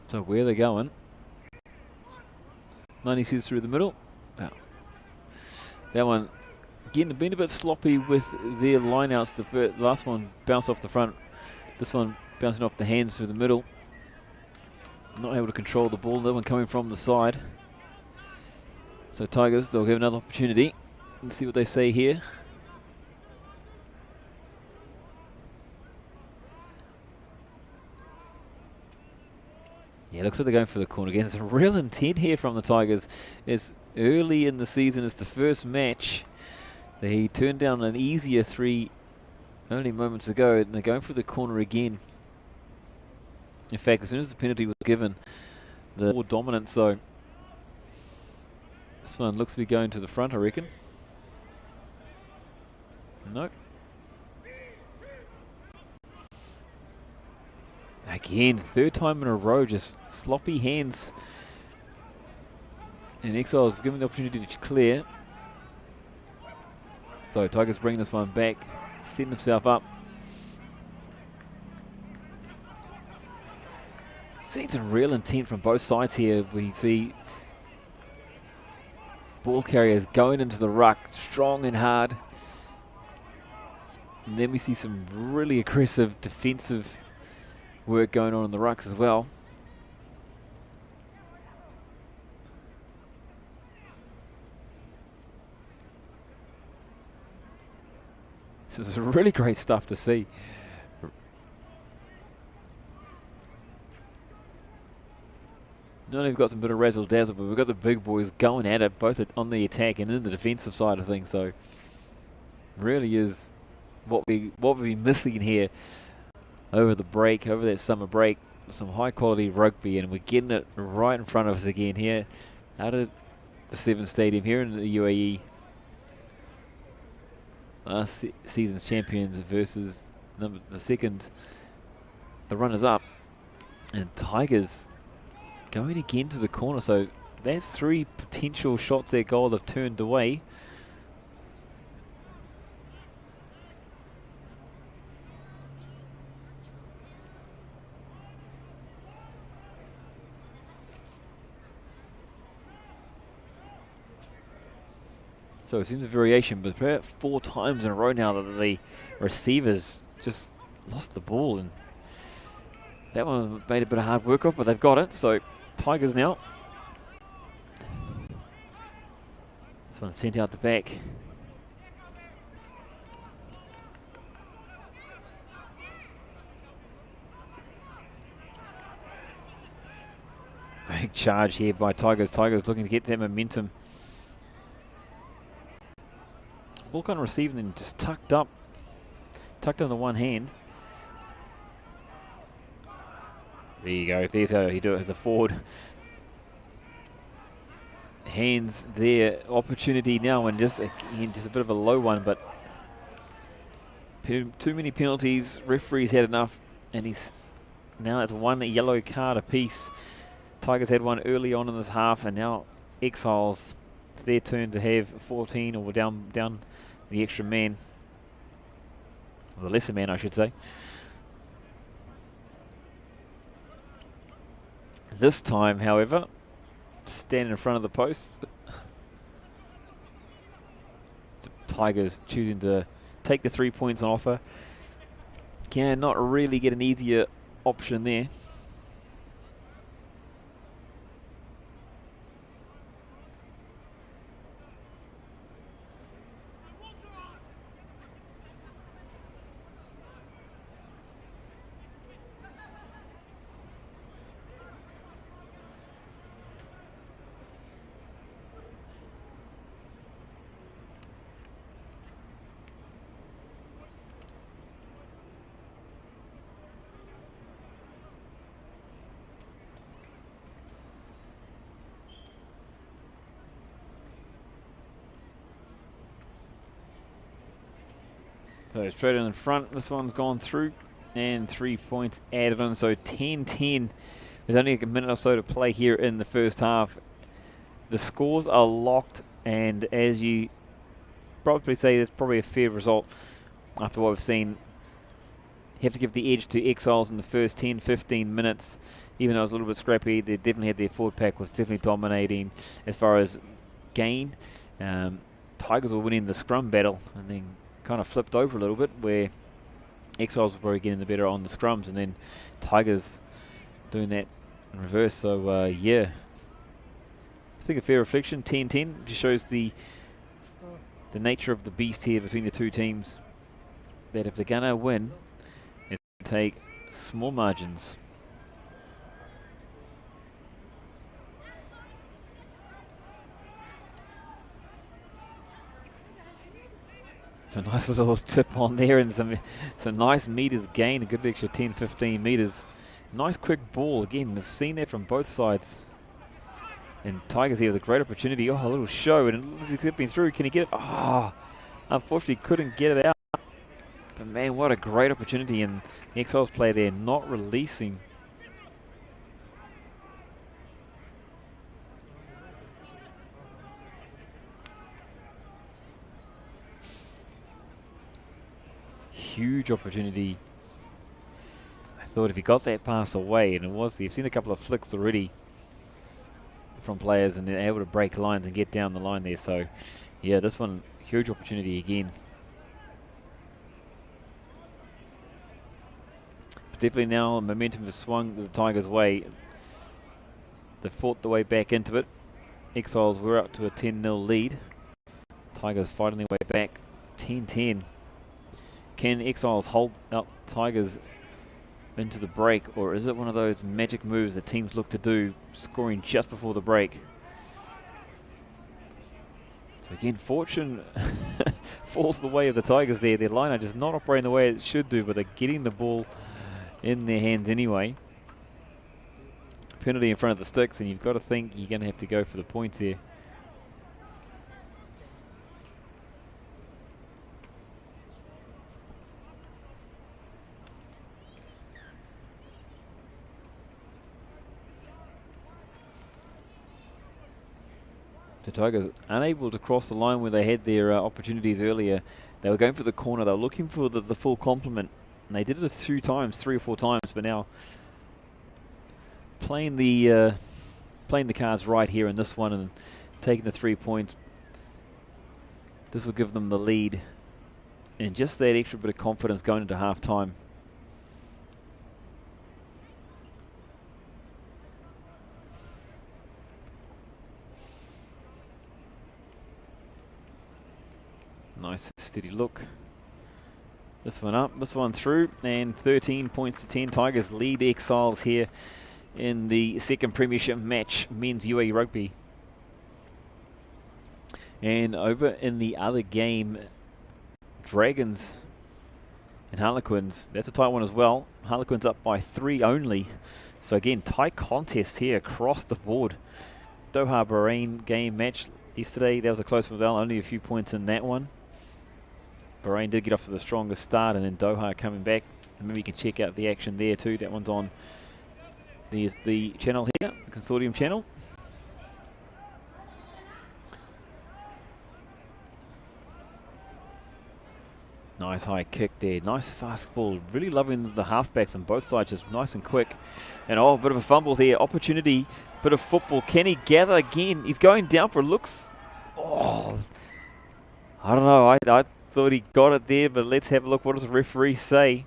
S1: So where they're going. Money sees through the middle. Wow. That one again been a bit sloppy with their lineouts. The last one bounced off the front. This one bouncing off the hands through the middle. Not able to control the ball. That one coming from the side. So Tigers, they'll give another opportunity. Let's see what they say here. Yeah, looks like they're going for the corner again. There's a real intent here from the Tigers. It's early in the season. It's the first match. They turned down an easier 3 only moments ago, and they're going for the corner again. In fact, as soon as the penalty was given, the more dominant. So this one looks to be going to the front, I reckon. Nope. Again, third time in a row, just sloppy hands. And Exiles given the opportunity to clear. So Tigers bring this one back, setting themselves up. Seeing some real intent from both sides here. We see ball carriers going into the ruck, strong and hard. And then we see some really aggressive defensive work going on in the rucks as well. So this is really great stuff to see. Not only have we got some bit of razzle dazzle, but we've got the big boys going at it, both on the attack and in the defensive side of things. So really is what we've been missing here over the break, over that summer break. Some high quality rugby, and we're getting it right in front of us again here out at the Seven Stadium here in the UAE. Last season's champions versus the runners up, and Tigers going again to the corner. So that's 3 potential shots at goal they've turned away. So it seems a variation, but about 4 times in a row now that the receivers just lost the ball, and that one made a bit of hard work of, but they've got it. So Tigers now. This one sent out the back. Big charge here by Tigers. Tigers looking to get that momentum. Ball kind of receiving and just tucked on the one hand. There you go. There's how he do it as a forward. Hands there. Opportunity now, and just again, just a bit of a low one, but too many penalties. Referee's had enough, and he's now it's 1 yellow card apiece. Tigers had one early on in this half, and now Exiles, it's their turn to have 14, or down the extra man, or the lesser man, I should say. This time, however, stand in front of the posts. Tigers choosing to take the 3 points on offer. Cannot really get an easier option there. So straight in front, this one's gone through, and 3 points added on, so 10-10 with only a minute or so to play here in the first half. The scores are locked, and as you probably say, that's probably a fair result after what we've seen. You have to give the edge to Exiles in the first 10-15 minutes. Even though it was a little bit scrappy, they definitely had their forward pack, was definitely dominating as far as gain. Tigers were winning the scrum battle, and then kind of flipped over a little bit, where Exiles were probably getting the better on the scrums, and then Tigers doing that in reverse. So yeah, I think a fair reflection. 10-10 just shows the nature of the beast here between the two teams, that if they're gonna win, it's gonna take small margins. So a nice little tip on there, and some nice meters gain, a good extra 10-15 meters. Nice quick ball again. I've seen that from both sides. And Tigers here with a great opportunity. Oh, a little show, and he's clipping through. Can he get it? Oh, unfortunately couldn't get it out. But man, what a great opportunity, and the Exiles player there not releasing. Huge opportunity. I thought if he got that pass away, and it was, you've seen a couple of flicks already from players, and they're able to break lines and get down the line there. So yeah, this one, huge opportunity again. But definitely now momentum has swung the Tigers' way. They fought the way back into it. Exiles were up to a 10-0 lead. Tigers fighting their way back, 10-10. Can Exiles hold out Tigers into the break, or is it one of those magic moves that teams look to do, scoring just before the break? So again, fortune falls the way of the Tigers there. Their line are just not operating the way it should do, but they're getting the ball in their hands anyway. Penalty in front of the sticks, and you've got to think you're going to have to go for the points here. The Tigers unable to cross the line where they had their opportunities earlier. They were going for the corner. They were looking for the full complement, and they did it a few times, 3 or 4 times. But now playing the cards right here in this one and taking the 3 points. This will give them the lead and just that extra bit of confidence going into half time. Nice steady look. This one up, this one through, and 13 points to 10. Tigers lead Exiles here in the second Premiership match, men's UAE Rugby. And over in the other game, Dragons and Harlequins, that's a tight one as well. Harlequins up by 3 only. So again, tight contest here across the board. Doha Bahrain game match yesterday, that was a close one, only a few points in that one. Bahrain did get off to the strongest start, and then Doha coming back. And maybe you can check out the action there too. That one's on the channel here, the Consortium channel. Nice high kick there. Nice fast ball. Really loving the halfbacks on both sides, just nice and quick. And oh, a bit of a fumble here. Opportunity, bit of football. Can he gather again? He's going down for looks. Oh, I don't know. I thought he got it there, but let's have a look. What does the referee say?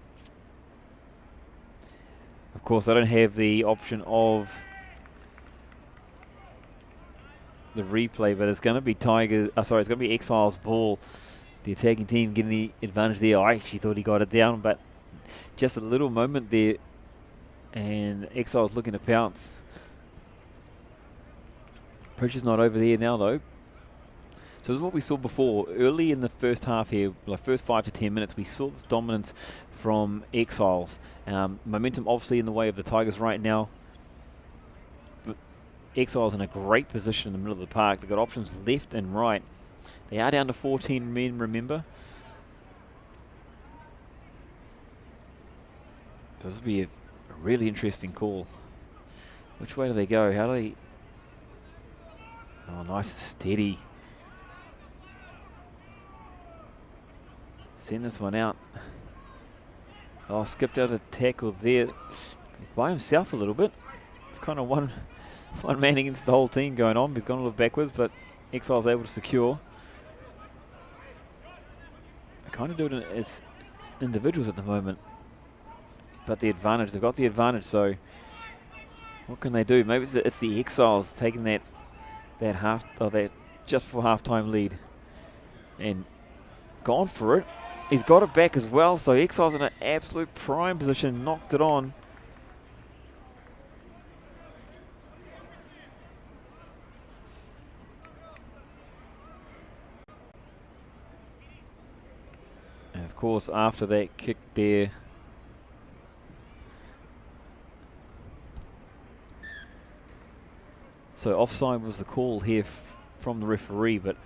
S1: Of course, they don't have the option of the replay, but it's going to be Tigers. It's going to be Exiles ball. The attacking team getting the advantage there. I actually thought he got it down, but just a little moment there, and Exiles looking to pounce. Pressure's not over there now, though. So this is what we saw before. Early in the first half here, like first 5 to 10 minutes, we saw this dominance from Exiles. Momentum obviously in the way of the Tigers right now. But Exiles in a great position in the middle of the park. They've got options left and right. They are down to 14 men, remember. So this will be a really interesting call. Which way do they go? How do they... Oh, nice and steady. Send this one out. Oh, skipped out a tackle there. He's by himself a little bit. It's kind of one man against the whole team going on. He's gone a little backwards, but Exile's able to secure. They kind of do it as individuals at the moment. But the advantage, they've got the advantage, so what can they do? Maybe it's the Exiles taking that just before halftime lead and gone for it. He's got it back as well, so Exiles in an absolute prime position, knocked it on. And of course, after that kick there, so offside was the call here from the referee, but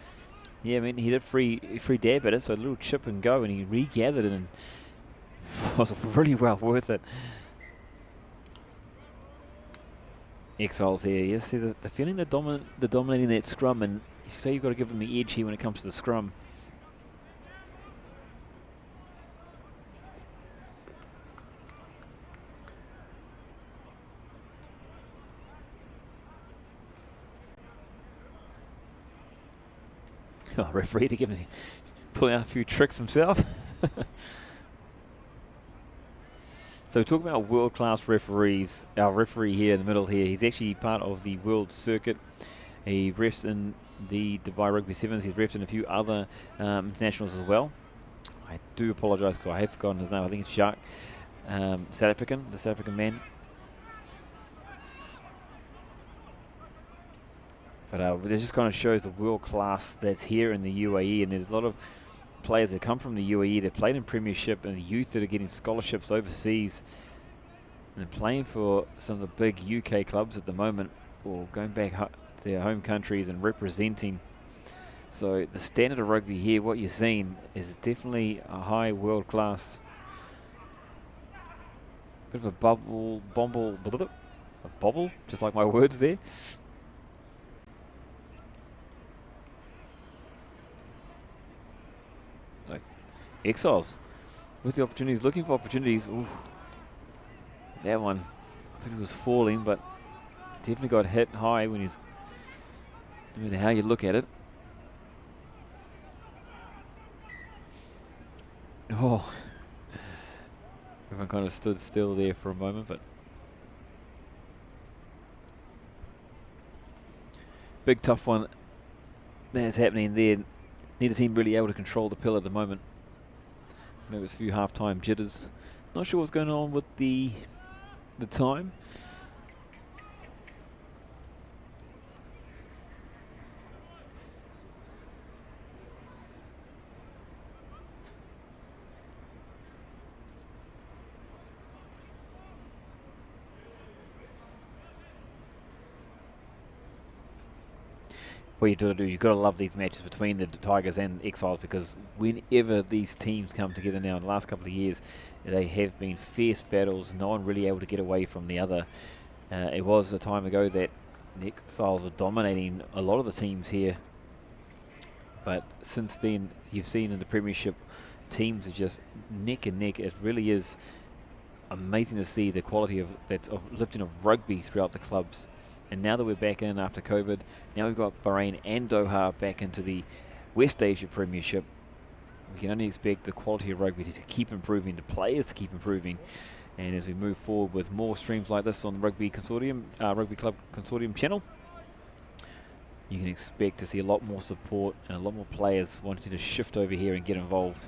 S1: yeah, I mean, he did free dab at it, so a little chip and go, and he regathered it and was really well worth it. Exiles there, yes, see the feeling they're dominating that scrum, and you say you've got to give them the edge here when it comes to the scrum. Oh, referee to give me pulling out a few tricks himself. So talking about world-class referees, our referee here in the middle here, he's actually part of the world circuit. He refs in the Dubai Rugby Sevens. He's refed in a few other internationals as well. I do apologise because I have forgotten his name. I think it's Jacques, the South African man. But it just kind of shows the world class that's here in the UAE, and there's a lot of players that come from the UAE that played in Premiership, and youth that are getting scholarships overseas and playing for some of the big UK clubs at the moment, or going back to their home countries and representing. So the standard of rugby here, what you're seeing, is definitely a high world class. Bit of a bobble, just like my words there. Exiles with the opportunities, looking for opportunities. Ooh, that one, I think it was falling, but definitely got hit high when he's, no matter how you look at it. Oh, everyone kind of stood still there for a moment, but big tough one that's happening there. Neither team really able to control the pill at the moment. Maybe it's a few half-time jitters. Not sure what's going on with the time. What you've got to do, you've got to love these matches between the Tigers and Exiles, because whenever these teams come together now in the last couple of years, they have been fierce battles, no one really able to get away from the other. It was a time ago that the Exiles were dominating a lot of the teams here, but since then you've seen in the Premiership teams are just neck and neck. It really is amazing to see the quality of lifting of rugby throughout the clubs. And now that we're back in after COVID, now we've got Bahrain and Doha back into the West Asia Premiership. We can only expect the quality of rugby to keep improving, the players to keep improving, And as we move forward with more streams like this on the Rugby Club Consortium channel, you can expect to see a lot more support and a lot more players wanting to shift over here and get involved.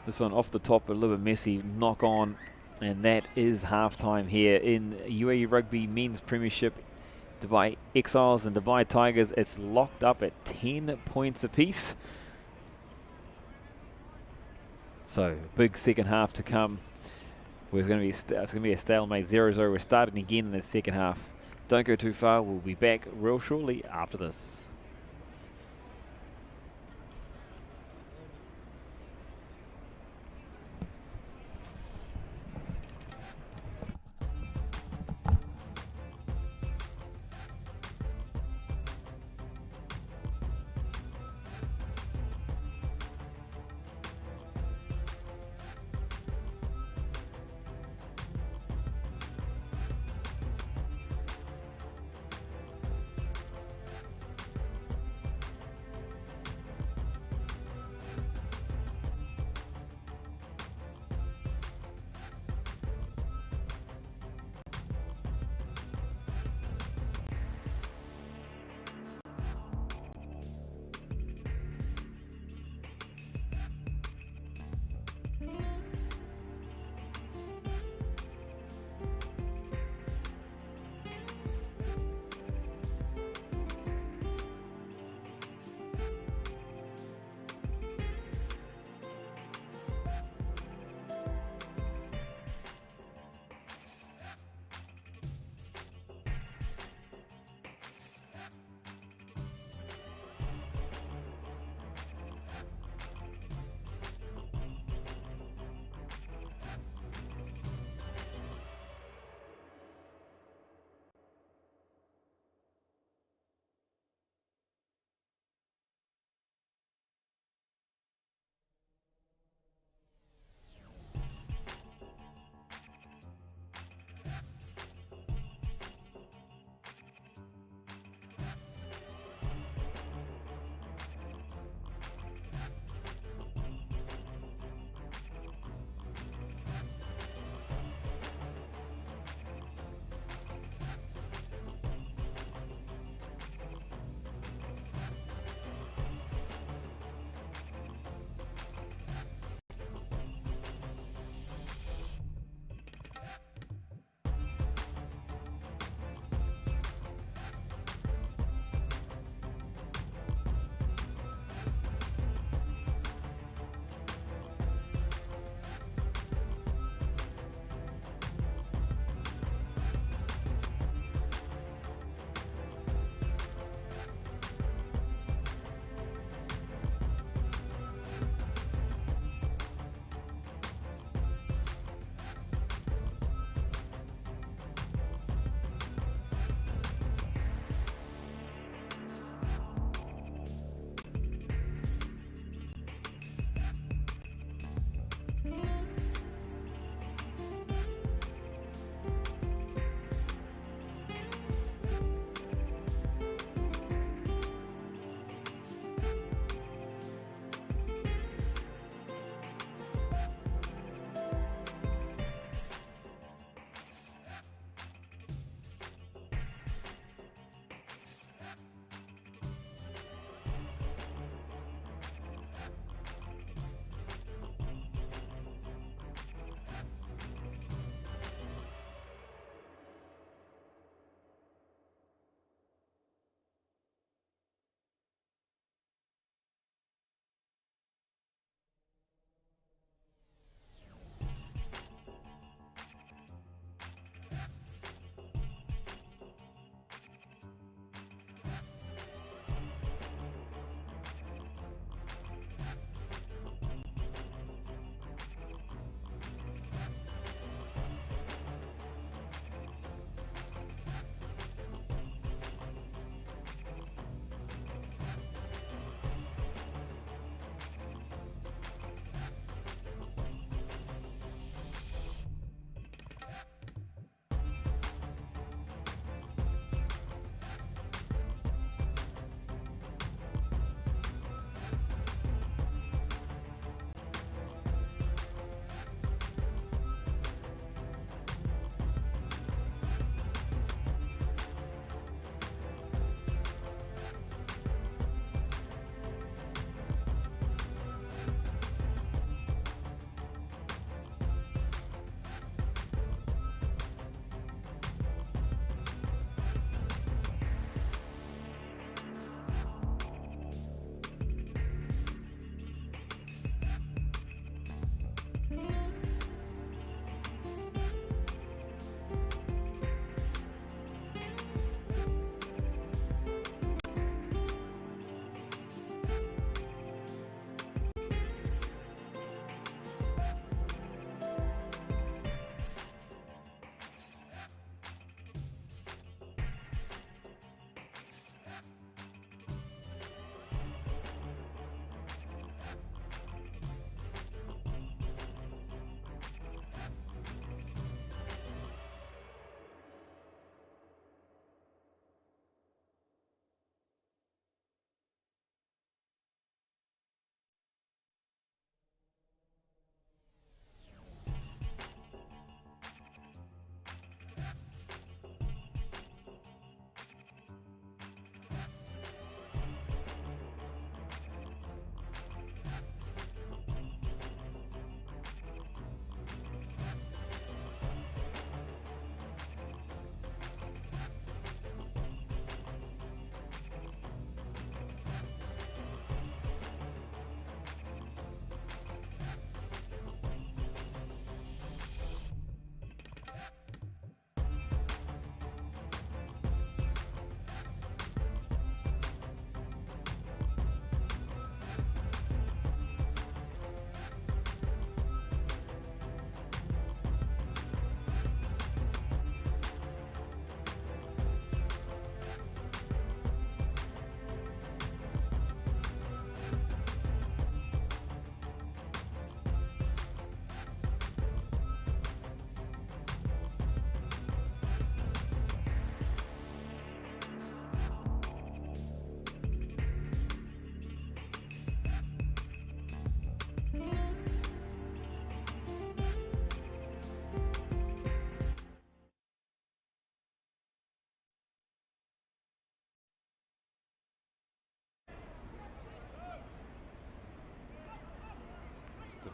S1: This one off the top, a little bit messy, knock on, and that is halftime here in UAE Rugby Men's Premiership. Dubai Exiles and Dubai Tigers, it's locked up at 10 points apiece. So big second half to come. It's going to be a stalemate, 0-0. We're starting again in the second half. Don't go too far. We'll be back real shortly after this.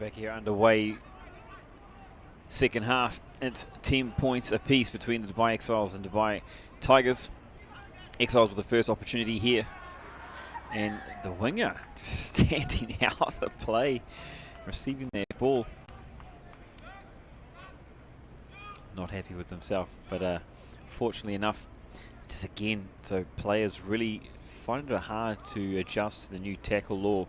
S1: Back here underway. Second half, it's 10 points apiece between the Dubai Exiles and Dubai Tigers. Exiles with the first opportunity here. And the winger just standing out of play, receiving that ball. Not happy with himself, but fortunately enough, just again, so players really find it hard to adjust to the new tackle law.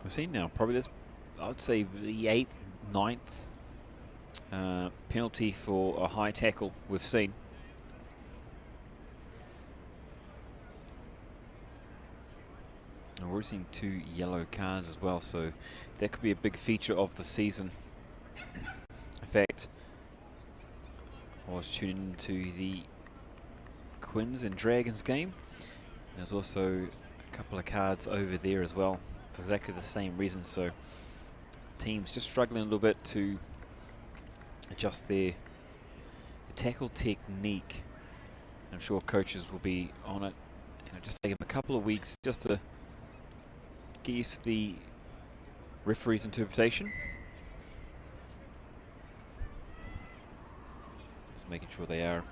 S1: We've seen now probably this, I would say the 8th, 9th penalty for a high tackle we've seen. And we're seeing 2 yellow cards as well, so that could be a big feature of the season. In fact, I was tuning into the Quins and Dragons game. There's also a couple of cards over there as well for exactly the same reason. So teams just struggling a little bit to adjust their tackle technique. I'm sure coaches will be on it. And it'll just take them a couple of weeks just to get used to the referee's interpretation. Just making sure they are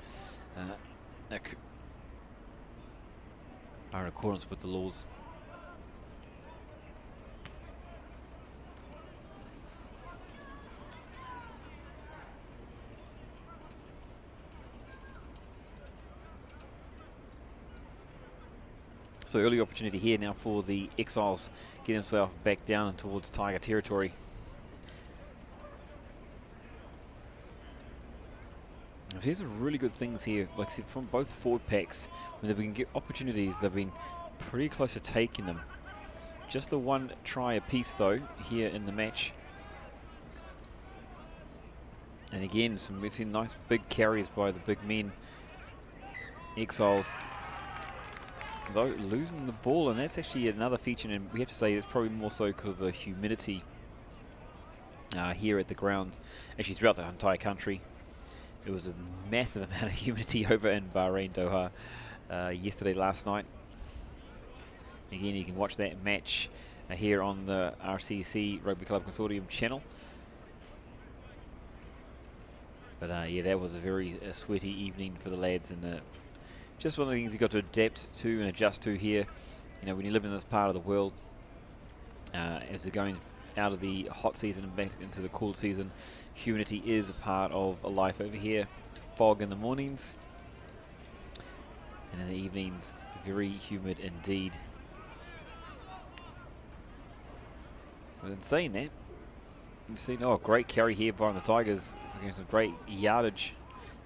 S1: in accordance with the laws. So early opportunity here now for the Exiles, get themselves back down and towards Tiger territory. Here's some really good things here, like I said, from both forward packs. When we can get opportunities, they've been pretty close to taking them. Just the 1 try apiece though here in the match. And again, we've seen nice big carries by the big men. Exiles, though, losing the ball, and that's actually another feature, and we have to say it's probably more so because of the humidity here at the grounds, actually throughout the entire country. It was a massive amount of humidity over in Bahrain, Doha, yesterday, last night. Again, you can watch that match here on the RCC Rugby Club Consortium channel. But yeah, that was a very sweaty evening for the lads, and just one of the things you've got to adapt to and adjust to here. You know, when you live in this part of the world, as we're going out of the hot season and back into the cool season, humidity is a part of a life over here. Fog in the mornings, and in the evenings, very humid indeed. But in saying that, we've seen, oh, great carry here by the Tigers. It's against some great yardage.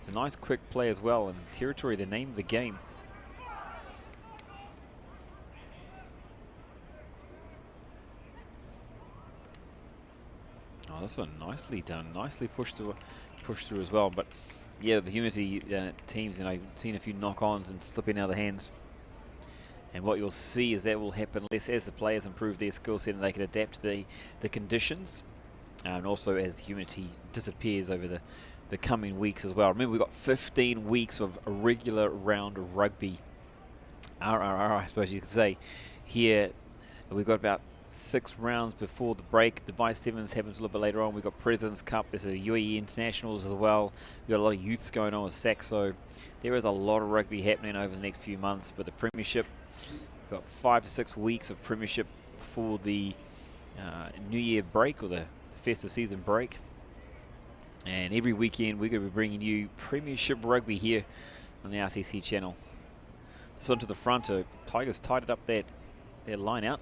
S1: It's a nice quick play as well, and territory, the name of the game. Oh, this one nicely done, nicely pushed through as well. But yeah, the humidity teams, and I've seen a few knock-ons and slipping out of the hands. And what you'll see is that will happen less as the players improve their skill set and they can adapt to the conditions, and also as the humidity disappears over the coming weeks as well. Remember, we've got 15 weeks of a regular round of rugby, RRR, I suppose you could say. Here, we've got about 6 rounds before the break. Dubai Sevens happens a little bit later on. We've got President's Cup. There's a UAE Internationals as well. We've got a lot of youths going on with Saxo. There is a lot of rugby happening over the next few months. But the Premiership, we've got 5 to 6 weeks of Premiership before the New Year break, or the festive season break. And every weekend we're going to be bringing you Premiership rugby here on the RCC channel. This one to the front, Tigers tied it up their line out.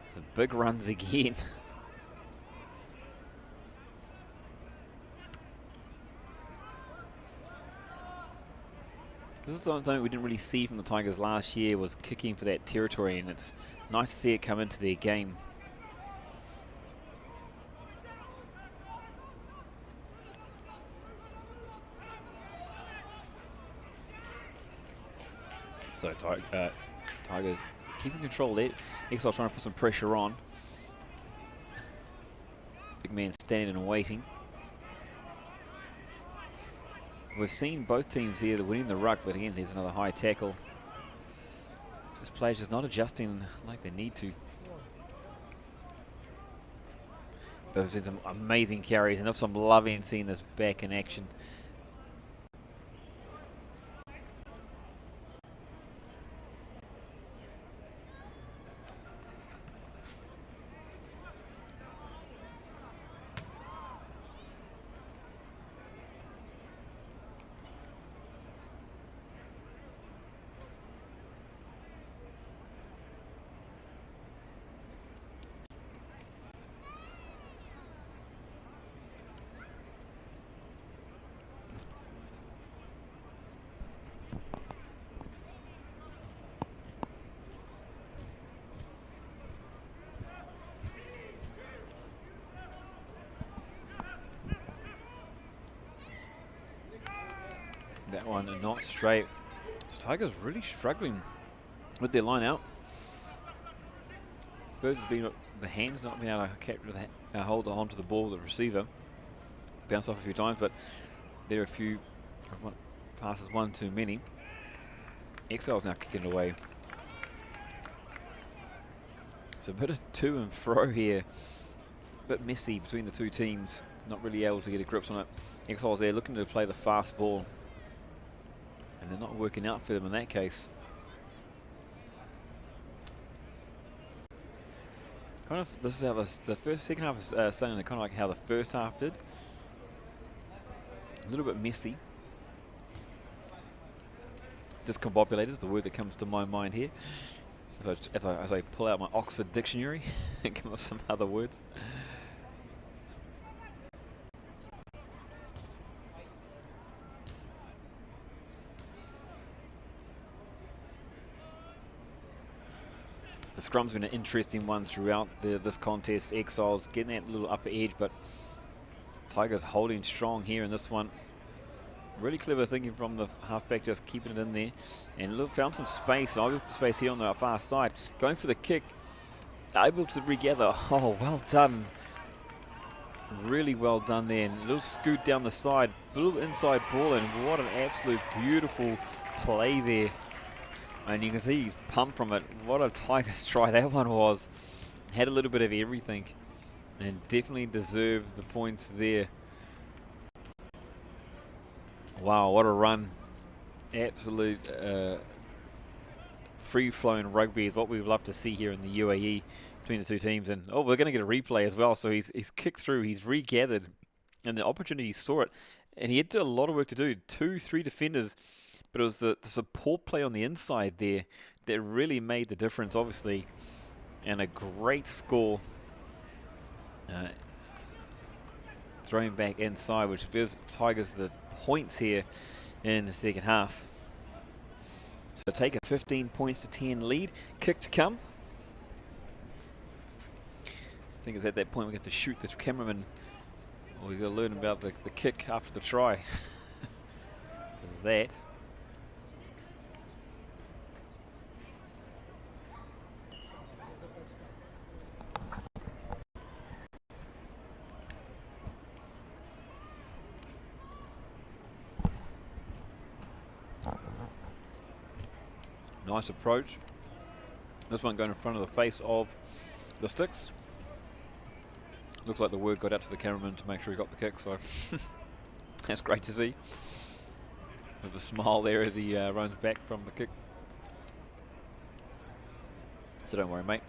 S1: Some big runs again. This is something we didn't really see from the Tigers last year, was kicking for that territory, and it's nice to see it come into their game. So Tigers keeping control there. Exile trying to put some pressure on. Big man standing and waiting. We've seen both teams here winning the ruck, but again, there's another high tackle. This player's just not adjusting like they need to. But we've seen some amazing carries, and I'm loving seeing this back in action. That one not straight. So Tigers really struggling with their line out. First has been the hands not being able to hold on to the ball, the receiver. Bounced off a few times, but there are a few passes, one too many. Exiles now kicking it away. It's a bit of to and fro here. A bit messy between the two teams. Not really able to get a grip on it. Exiles there looking to play the fast ball. And they're not working out for them in that case. Kind of, this is how the second half is starting to kind of like how the first half did. A little bit messy. Discombobulated is the word that comes to my mind here. As I pull out my Oxford dictionary and come up with some other words. The scrum's been an interesting one throughout this contest. Exiles getting that little upper edge, but Tigers holding strong here in this one. Really clever thinking from the halfback, just keeping it in there. And found some space here on the far side. Going for the kick, able to regather. Oh, well done. Really well done there. And a little scoot down the side, a little inside ball, and what an absolute beautiful play there. And you can see he's pumped from it. What a Tigers try that one was. Had a little bit of everything. And definitely deserved the points there. Wow, what a run. Absolute free-flowing rugby is what we'd love to see here in the UAE between the two teams. And oh, we're going to get a replay as well. So he's kicked through, he's regathered, and the opportunity saw it. And he had a lot of work to do. 2-3 defenders. But it was the support play on the inside there that really made the difference, obviously. And a great score. Throwing back inside, which gives Tigers the points here in the second half. So take a 15 points to 10 lead. Kick to come. I think it's at that point we have to shoot the cameraman. Or we've got to learn about the kick after the try. Because that. Nice approach. This one going in front of the face of the sticks. Looks like the word got out to the cameraman to make sure he got the kick, so that's great to see. With a smile there as he runs back from the kick. So don't worry, mate.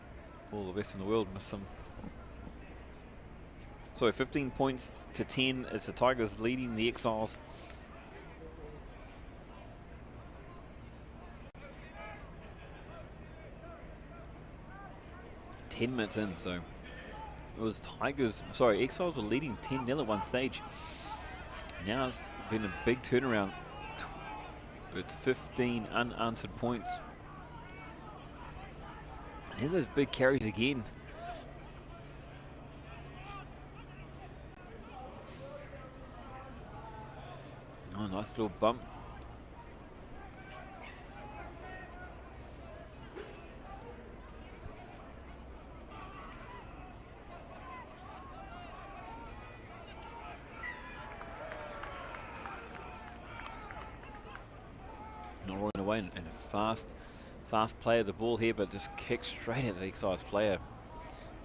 S1: All the best in the world. Miss some. So 15 points to 10. It's the Tigers leading the Exiles. .10 minutes in, so it was Exiles were leading 10-0 at one stage. Now it's been a big turnaround with 15 unanswered points. And here's those big carries again. Oh, nice little bump. Not rolling away in a fast fast play of the ball here, but just kicked straight at the Exiles player.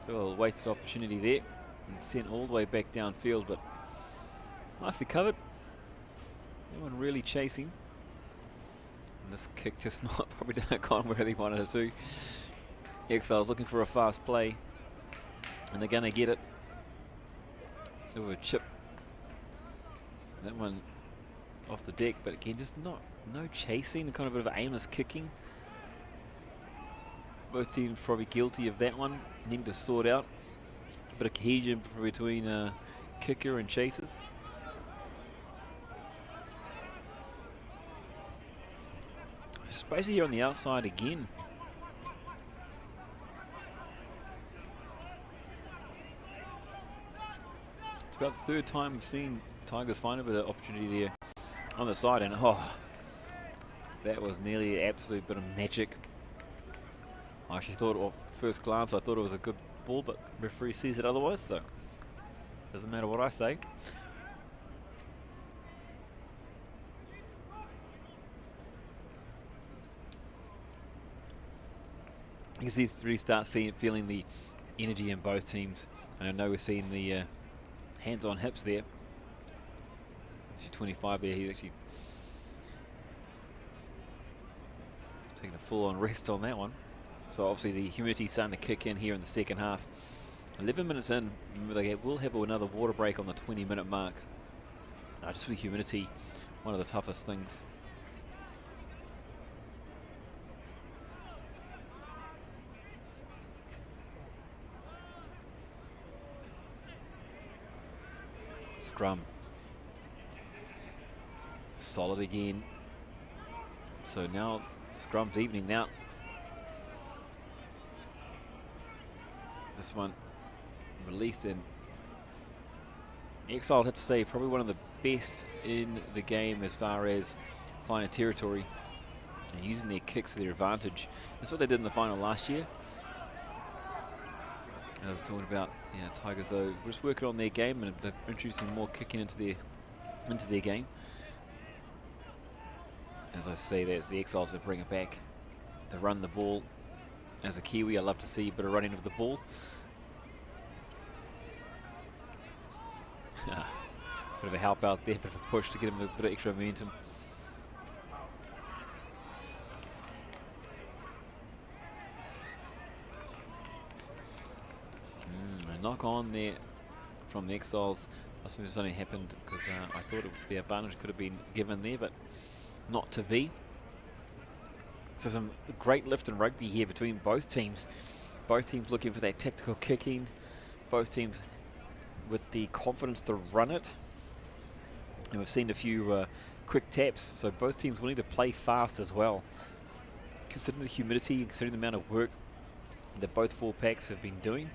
S1: Bit of a wasted opportunity there and sent all the way back downfield, but nicely covered. No one really chasing. And this kick just not probably gone where they wanted it to. Exiles looking for a fast play, and they're going to get it. Bit of a chip. That one off the deck, but again, just no chasing, kind of a bit of aimless kicking. Both teams probably guilty of that one. Needing to sort out a bit of cohesion between kicker and chasers. Space here on the outside again. It's about the third time we've seen Tigers find a bit of opportunity there on the side, and that was nearly an absolute bit of magic. I actually thought, at first glance, I thought it was a good ball, but referee sees it otherwise, so doesn't matter what I say. You can really start feeling the energy in both teams, and I know we're seeing the hands on hips there. Actually 25 there, he's actually taking a full-on rest on that one. So obviously the humidity's starting to kick in here in the second half. 11 minutes in, remember they will have another water break on the 20-minute mark. Just with the humidity, one of the toughest things. Scrum. Solid again. So now the scrum's evening out. This one released in. Exiles, have to say, probably one of the best in the game as far as finding territory and using their kicks to their advantage. That's what they did in the final last year. I was talking about Tigers though, just working on their game, and they're introducing more kicking into their game. As I say, that's the Exiles that bring it back. They run the ball. As a Kiwi, I love to see a bit of running of the ball. Bit of a help out there, bit of a push to get him a bit of extra momentum. A knock on there from the Exiles. Must have something happened, because I thought the advantage could have been given there, but not to be. So some great lift in rugby here between both teams. Both teams looking for that tactical kicking. Both teams with the confidence to run it. And we've seen a few quick taps, so both teams will need to play fast as well. Considering the humidity, considering the amount of work that both four packs have been doing,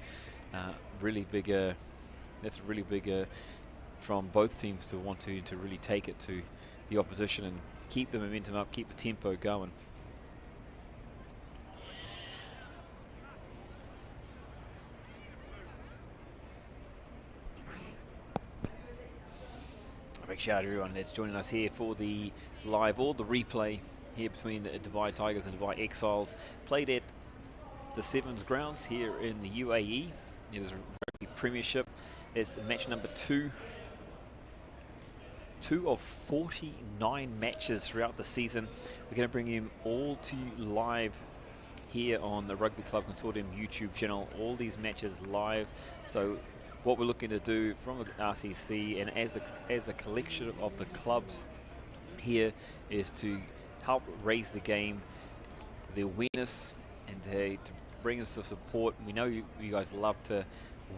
S1: really big. That's really big from both teams to want to really take it to the opposition and keep the momentum up, keep the tempo going. A big shout out to everyone that's joining us here for the live or the replay here between the Dubai Tigers and Dubai Exiles. Played at the Sevens grounds here in the UAE. It is Rugby Premiership. It's match number 2. 2 of 49 matches throughout the season. We're going to bring you all to you live here on the Rugby Club Consortium YouTube channel. All these matches live. So what we're looking to do from the RCC and as a collection of the clubs here is to help raise the game, the awareness, and to bring us the support. We know you guys love to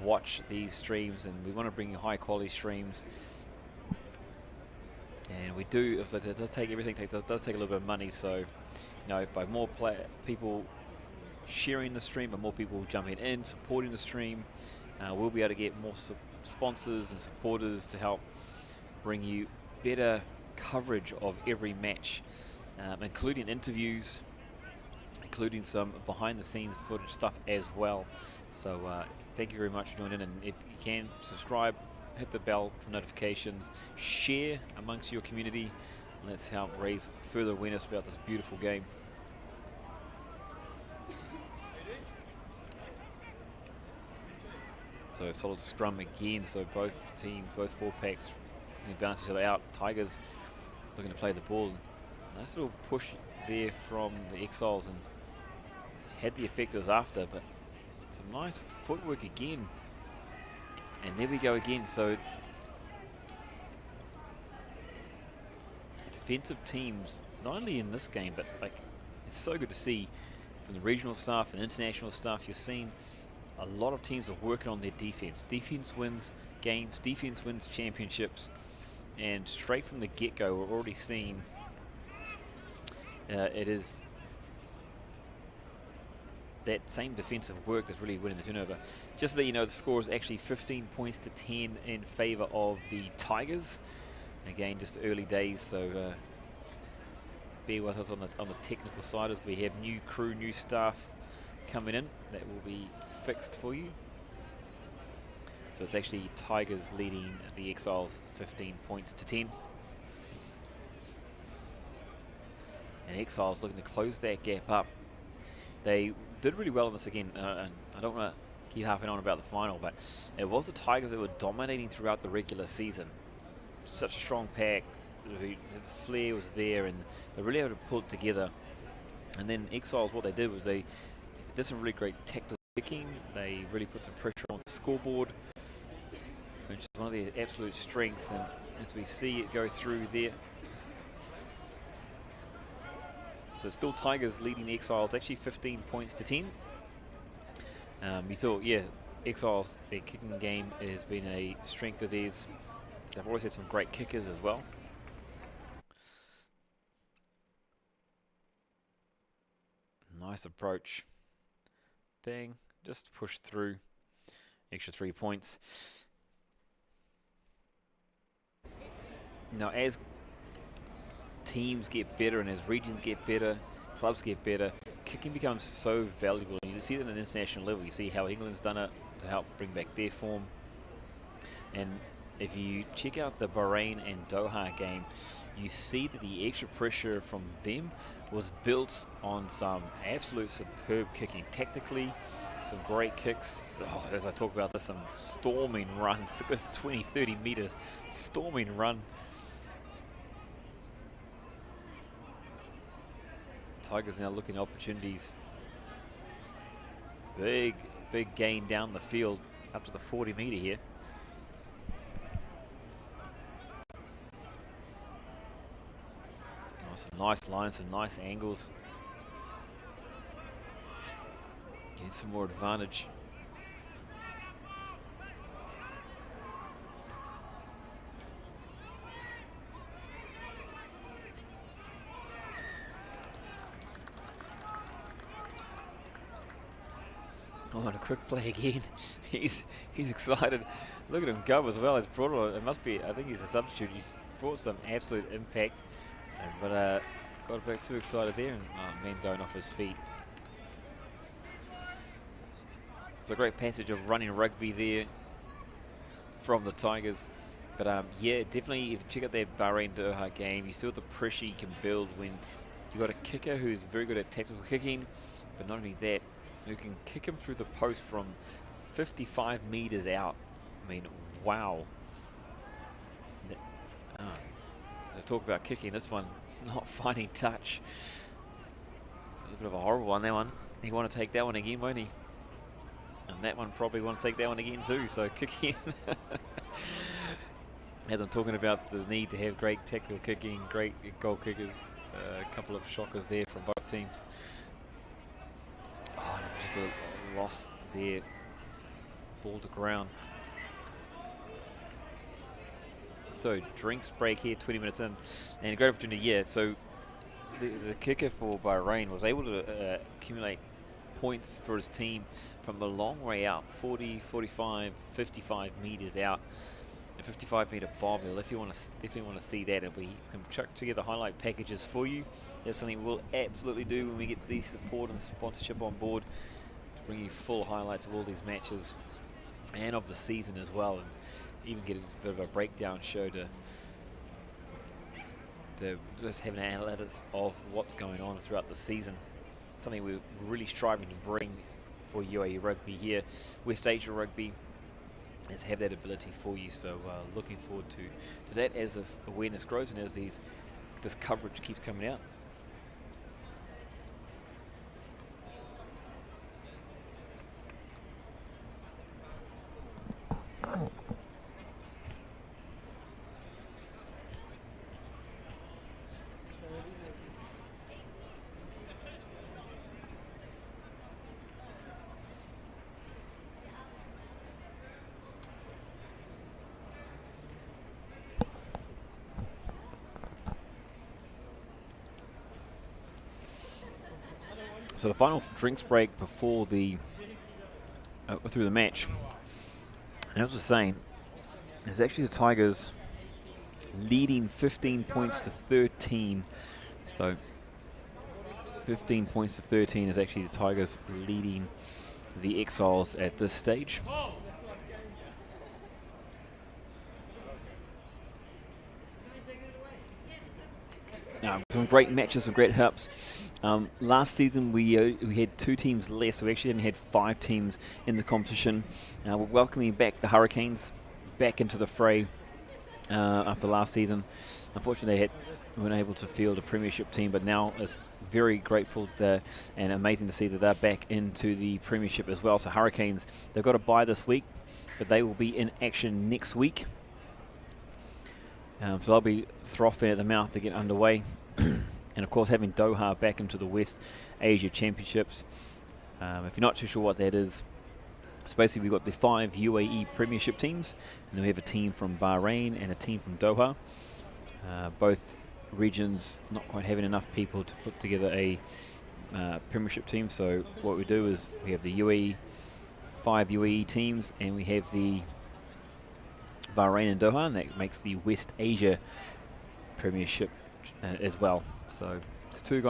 S1: watch these streams, and we want to bring you high quality streams. And we do, so it does take everything, it does take a little bit of money. So, by more people sharing the stream, by more people jumping in, supporting the stream, we'll be able to get more sponsors and supporters to help bring you better coverage of every match, including interviews, including some behind the scenes footage stuff as well. So thank you very much for joining in, and if you can, subscribe, hit the bell for notifications, share amongst your community, and let's help raise further awareness about this beautiful game. So solid scrum again. So both teams, both 4 packs, balance each other out. Tigers looking to play the ball. Nice little push there from the Exiles, and had the effect it was after, but some nice footwork again. And there we go again. So defensive teams, not only in this game, but like it's so good to see from the regional staff and international staff. You're seeing a lot of teams are working on their defense. Defense wins games, defense wins championships, and straight from the get-go, we're already seeing it is that same defensive work that's really winning the turnover. Just so that you know, the score is actually 15 points to 10 in favor of the Tigers. Again, just early days, so bear with us on the technical side as we have new crew, new staff coming in. That will be fixed for you. So it's actually Tigers leading the Exiles 15 points to 10. And Exiles looking to close that gap up. They did really well in this again, and I don't want to keep harping on about the final, but it was the Tigers that were dominating throughout the regular season. Such a strong pack, the flair was there, and they really had to pull it together. And then Exiles, what they did was they did some really great tactical kicking. They really put some pressure on the scoreboard, which is one of their absolute strengths, and as we see it go through there. So it's still Tigers leading the Exiles, actually 15 points to 10. We saw, yeah, Exiles, their kicking game has been a strength of theirs. They've always had some great kickers as well. Nice approach. Bang, just push through. Extra 3 points. Now, as teams get better and as regions get better, clubs get better, kicking becomes so valuable. And you see it at an international level. You see how England's done it to help bring back their form. And if you check out the Bahrain and Doha game, you see that the extra pressure from them was built on some absolute superb kicking. Tactically, some great kicks. Oh, as I talk about this, some storming run. It's a good 20, 30 meters storming run. Tigers now looking at opportunities. Big gain down the field up to the 40 meter here. Oh, some nice lines, some nice angles. Getting some more advantage. Oh, and a quick play again. He's excited. Look at him go as well. It's brought on. It must be. I think he's a substitute. He's brought some absolute impact, but got a bit too excited there, and man going off his feet. It's a great passage of running rugby there from the Tigers. But yeah, definitely if you check out that Bahrain Doha game, you see what the pressure you can build when you got a kicker who's very good at tactical kicking, but not only that, who can kick him through the post from 55 meters out. I mean, wow. As I talk about kicking, this one not finding touch. It's a bit of a horrible one, that one. He want to take that one again, won't he? And that one probably want to take that one again too, so kicking. As I'm talking about the need to have great tactical kicking, great goal kickers, a couple of shockers there from both teams. Oh, just a loss there. Ball to ground. So drinks break here, 20 minutes in, and a great opportunity. Yeah, so the kicker for Bahrain was able to accumulate points for his team from a long way out, 40, 45, 55 meters out. A 55 meter bomb. If you want to definitely want to see that, and we can chuck together highlight packages for you. That's something we'll absolutely do when we get the support and sponsorship on board to bring you full highlights of all these matches and of the season as well, and even get a bit of a breakdown show to just have an analytics of what's going on throughout the season. Something we're really striving to bring for UAE Rugby here, West Asia Rugby. is have that ability for you. So looking forward to that as this awareness grows and as this coverage keeps coming out. So the final drinks break before the through the match, and as I was saying, it's actually the Tigers leading 15 points to 13. So 15 points to 13 is actually the Tigers leading the Exiles at this stage. Some great matches, some great helps. Last season we had 2 teams less. We actually only had 5 teams in the competition. We're welcoming back the Hurricanes back into the fray after last season. Unfortunately, they weren't able to field a Premiership team, but now it's very grateful and amazing to see that they're back into the Premiership as well. So Hurricanes, they've got a bye this week, but they will be in action next week. So they'll be frothing at the mouth to get underway. And of course, having Doha back into the West Asia Championships. If you're not too sure what that is, so basically we've got the 5 UAE Premiership teams, and then we have a team from Bahrain and a team from Doha. Both regions not quite having enough people to put together a Premiership team. So what we do is we have the UAE, 5 UAE teams, and we have the Bahrain and Doha, and that makes the West Asia Premiership as well. So it's two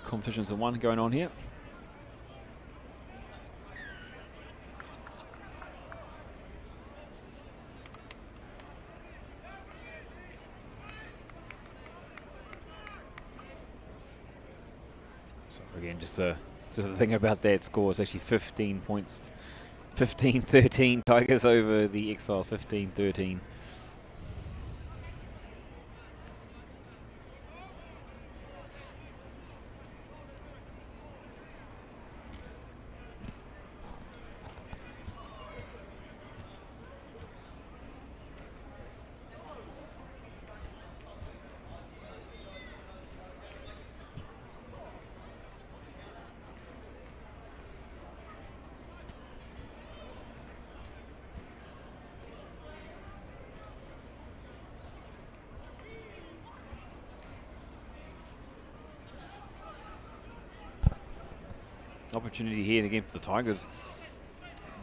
S1: competitions in one going on here. So again, just the thing about that score, it's actually 15 points, 15-13. Tigers over the Exiles, 15-13. Opportunity here again for the Tigers.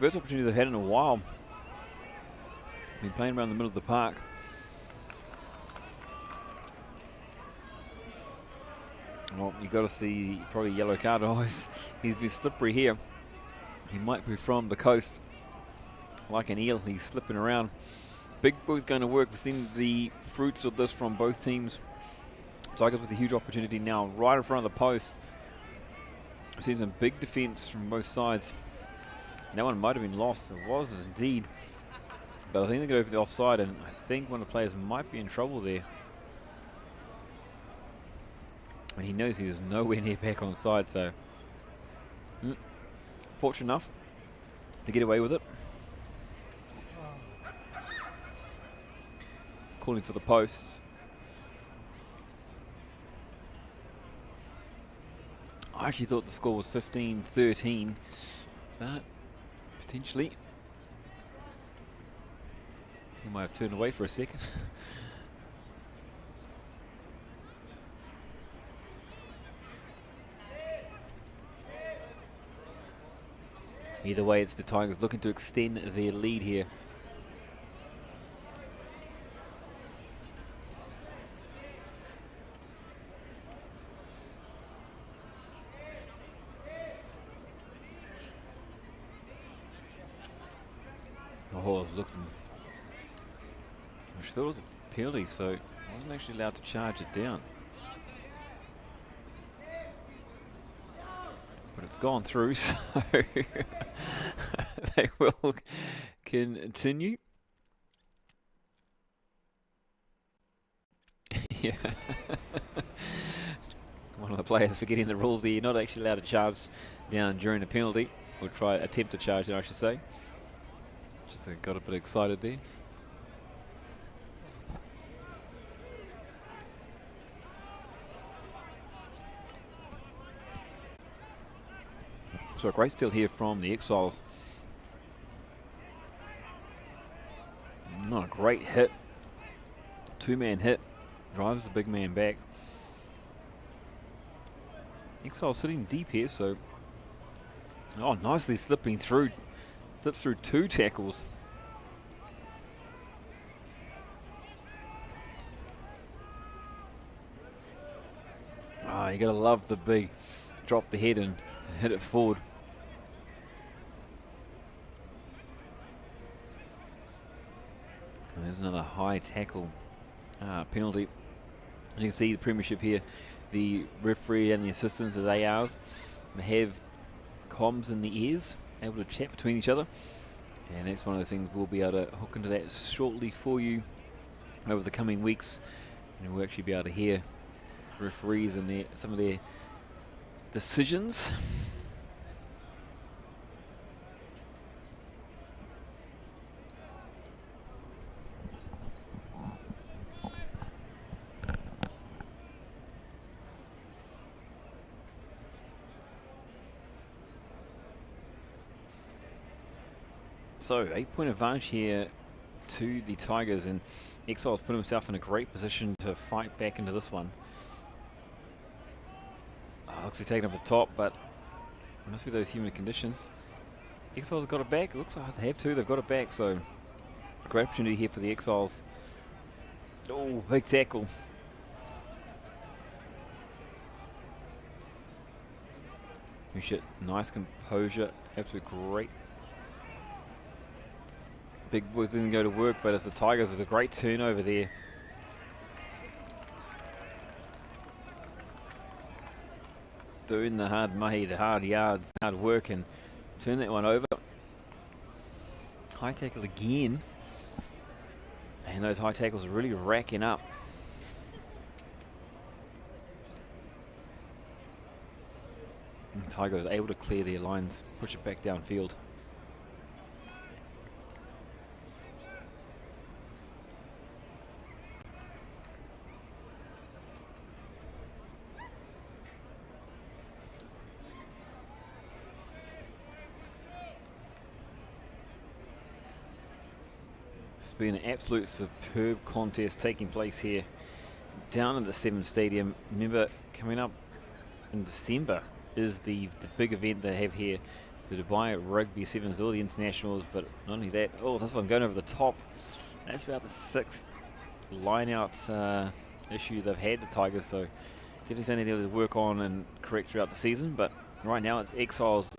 S1: First opportunity they've had in a while. Been playing around the middle of the park. Well, you got to see probably yellow card. Oh, he's been slippery here. He might be from the coast, like an eel. He's slipping around. Big Boo's going to work. We've seen the fruits of this from both teams. Tigers with a huge opportunity now, right in front of the post. I've seen some big defence from both sides. That one might have been lost. It was indeed. But I think they got over the offside, and I think one of the players might be in trouble there. And he knows he was nowhere near back on side, so fortunate enough to get away with it. Calling for the posts. I actually thought the score was 15-13, but potentially he might have turned away for a second. Either way, it's the Tigers looking to extend their lead here. Oh, looking. I thought it was a penalty, so I wasn't actually allowed to charge it down. But it's gone through, so they will continue. Yeah. One of the players forgetting the rules there. You're not actually allowed to charge down during a penalty, or attempt to charge down, I should say. Just got a bit excited there. So a great steal here from the Exiles. Not a great hit. Two-man hit. Drives the big man back. Exiles sitting deep here, so... Oh, nicely slipping through. Slips through two tackles. Ah, you gotta love the big drop the head and hit it forward. And there's another high tackle penalty. And you can see the Premiership here, the referee and the assistants as ARs, they have comms in the ears, able to chat between each other. And that's one of the things we'll be able to hook into that shortly for you over the coming weeks. And we'll actually be able to hear referees and some of their decisions. So 8-point advantage here to the Tigers, and Exiles put himself in a great position to fight back into this one. Looks like taken off the top, but it must be those human conditions. Exiles have got it back. It looks like they have to. They've got it back, so great opportunity here for the Exiles. Oh, big tackle. Oh shit, nice composure. Absolute great. Big boys didn't go to work, but it's the Tigers with a great turnover there. Doing the hard mahi, the hard yards, hard work, and turn that one over. High tackle again. And those high tackles are really racking up. And the Tigers are able to clear their lines, push it back downfield. It's been an absolute superb contest taking place here down at the Seven Stadium. Remember, coming up in December is the big event they have here, the Dubai Rugby Sevens, all the internationals, but not only that, oh, this one going over the top. That's about the 6th line-out issue they've had, the Tigers, so definitely something they need to work on and correct throughout the season, but right now it's Exiles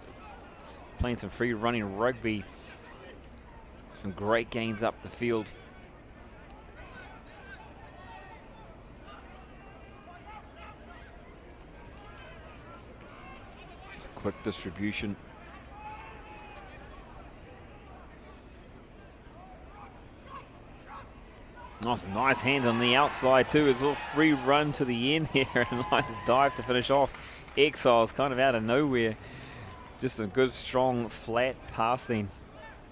S1: playing some free running rugby. Some great gains up the field. It's a quick distribution. Oh, some nice hands on the outside too. It's all free run to the end here. And nice dive to finish off. Exiles kind of out of nowhere. Just some good, strong, flat passing.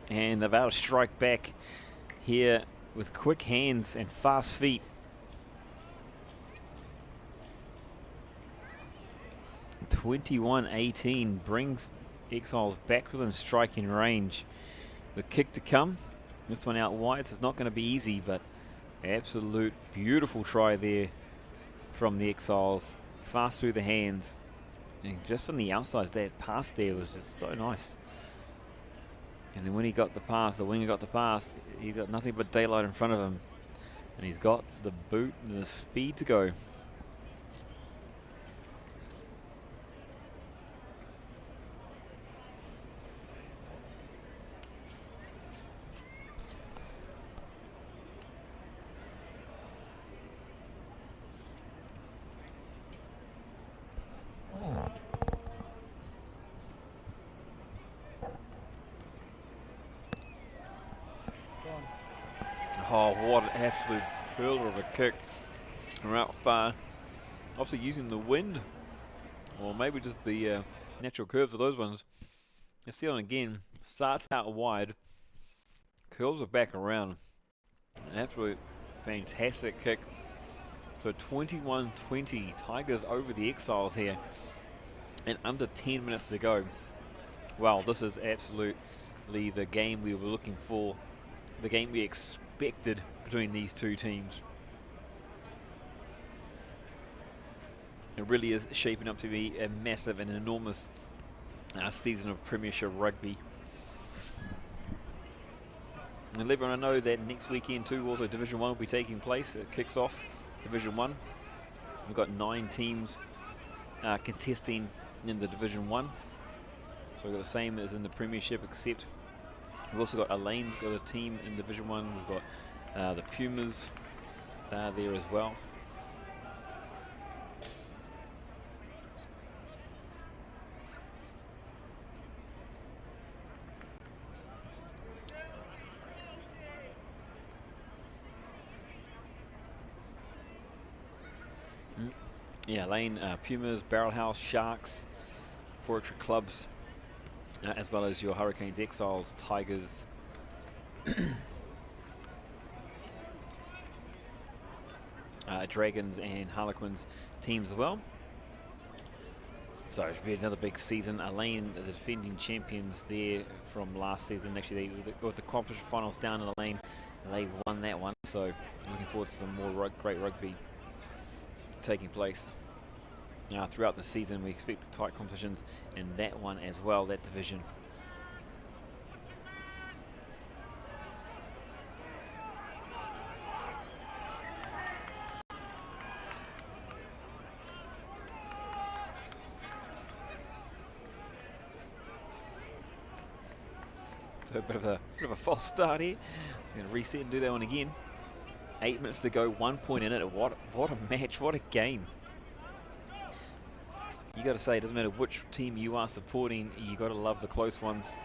S1: And they're about to strike back here with quick hands and fast feet. (21-18) brings Exiles back within striking range. The kick to come. This one out wide, so it's not going to be easy, but absolute beautiful try there from the Exiles. Fast through the hands. And just from the outside, that pass there was just so nice. And then when he got the pass, the winger got the pass, he's got nothing but daylight in front of him. And he's got the boot and the speed to go. Oh, what an absolute pearler of a kick from out far. Obviously using the wind, or maybe just the natural curves of those ones. You see on again, starts out wide, curls it back around. An absolute fantastic kick. So 21-20, Tigers over the Exiles here, and under 10 minutes to go. Wow, this is absolutely the game we were looking for, the game we expected between these two teams. It really is shaping up to be a massive and enormous season of Premiership rugby. And let everyone know that next weekend too, also Division 1 will be taking place. It kicks off Division 1. We've got 9 teams contesting in the Division 1. So we've got the same as in the Premiership, except we've also got Elaine's got a team in Division 1. We've got the Pumas, they're there as well. Yeah, Lane, Pumas, Barrelhouse, Sharks, 4 extra clubs, as well as your Hurricanes, Exiles, Tigers, Dragons and Harlequins teams as well. So it should be another big season. Elaine, the defending champions there from last season. Actually, they with the competition finals down in Elaine, they won that one. So looking forward to some more great rugby taking place. Throughout the season, we expect tight competitions in that one as well, that division. So a bit of a false start here. I'm going to reset and do that one again. 8 minutes to go, 1 point in it. What a match, what a game. You got to say, it doesn't matter which team you are supporting, you got to love the close ones.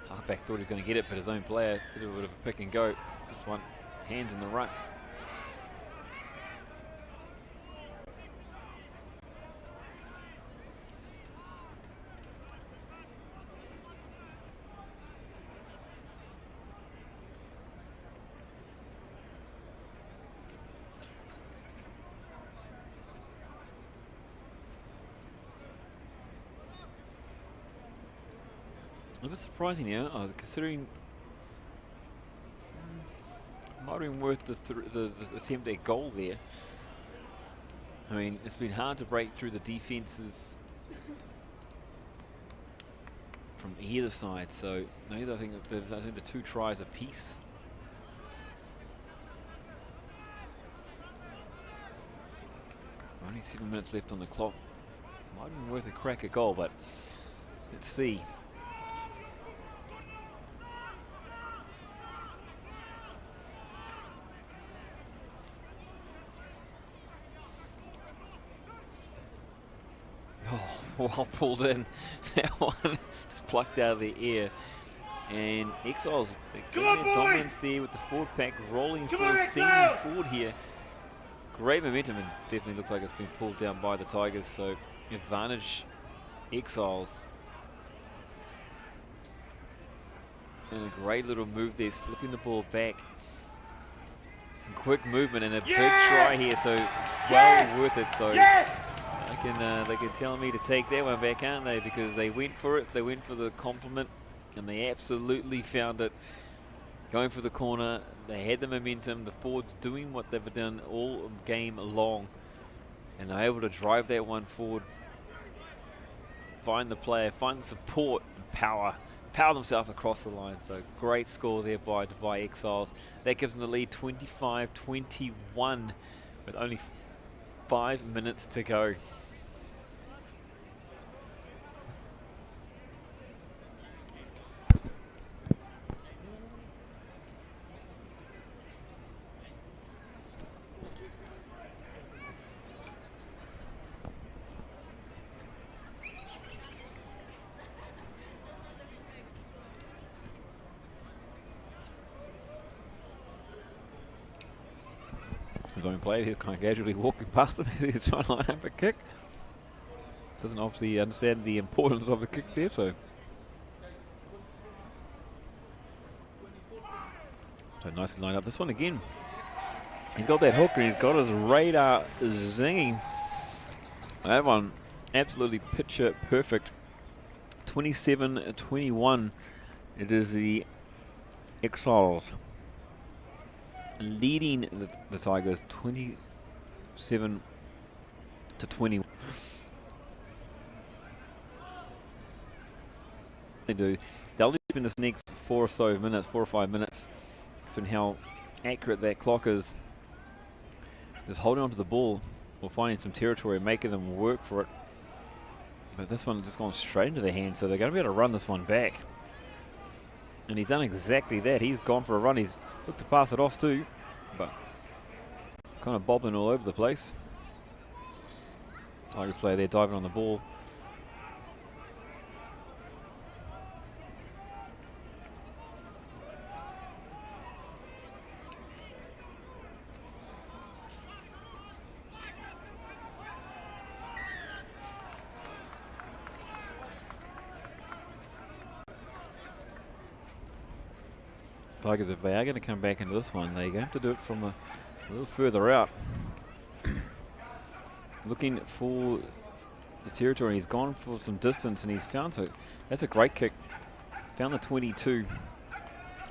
S1: Halfback thought he was going to get it, but his own player did a bit of a pick and go. This one, hands in the ruck. A bit surprising here, considering might have been worth the attempt at goal there. I mean, it's been hard to break through the defences from either side. So I think the 2 tries apiece. Only 7 minutes left on the clock. Might have been worth a crack at goal, but let's see. Oh, well pulled in. That one just plucked out of the air. And Exiles, getting their dominance there with the forward pack rolling forward, steaming forward here. Great momentum, and definitely looks like it's been pulled down by the Tigers. So advantage Exiles. And a great little move there, slipping the ball back. Some quick movement and a big try here, so well worth it. So they can tell me to take that one back, can't they? Because they went for it, they went for the compliment, and they absolutely found it. Going for the corner, they had the momentum, the forwards doing what they've done all game long, and they're able to drive that one forward, find the player, find the support, and power themselves across the line. So great score there by Exiles. That gives them the lead 25-21 with only 5 minutes to go. don't play. He's kind of casually walking past him. He's trying to line up a kick. Doesn't obviously understand the importance of the kick there, so nicely lined up. This one again. He's got that hook and he's got his radar zinging. That one absolutely picture perfect. 27-21. It is the Exiles leading the Tigers 27-20. They'll spend this next 4 or 5 minutes, considering how accurate that clock is. Just holding onto the ball or finding some territory and making them work for it. But this one just gone straight into their hands, so they're going to be able to run this one back. And he's done exactly that. He's gone for a run. He's looked to pass it off too, but kind of bobbing all over the place. Tigers player there diving on the ball. Tigers, if they are going to come back into this one, they're going to have to do it from a little further out. Looking for the territory. He's gone for some distance and he's found it. That's a great kick. Found the 22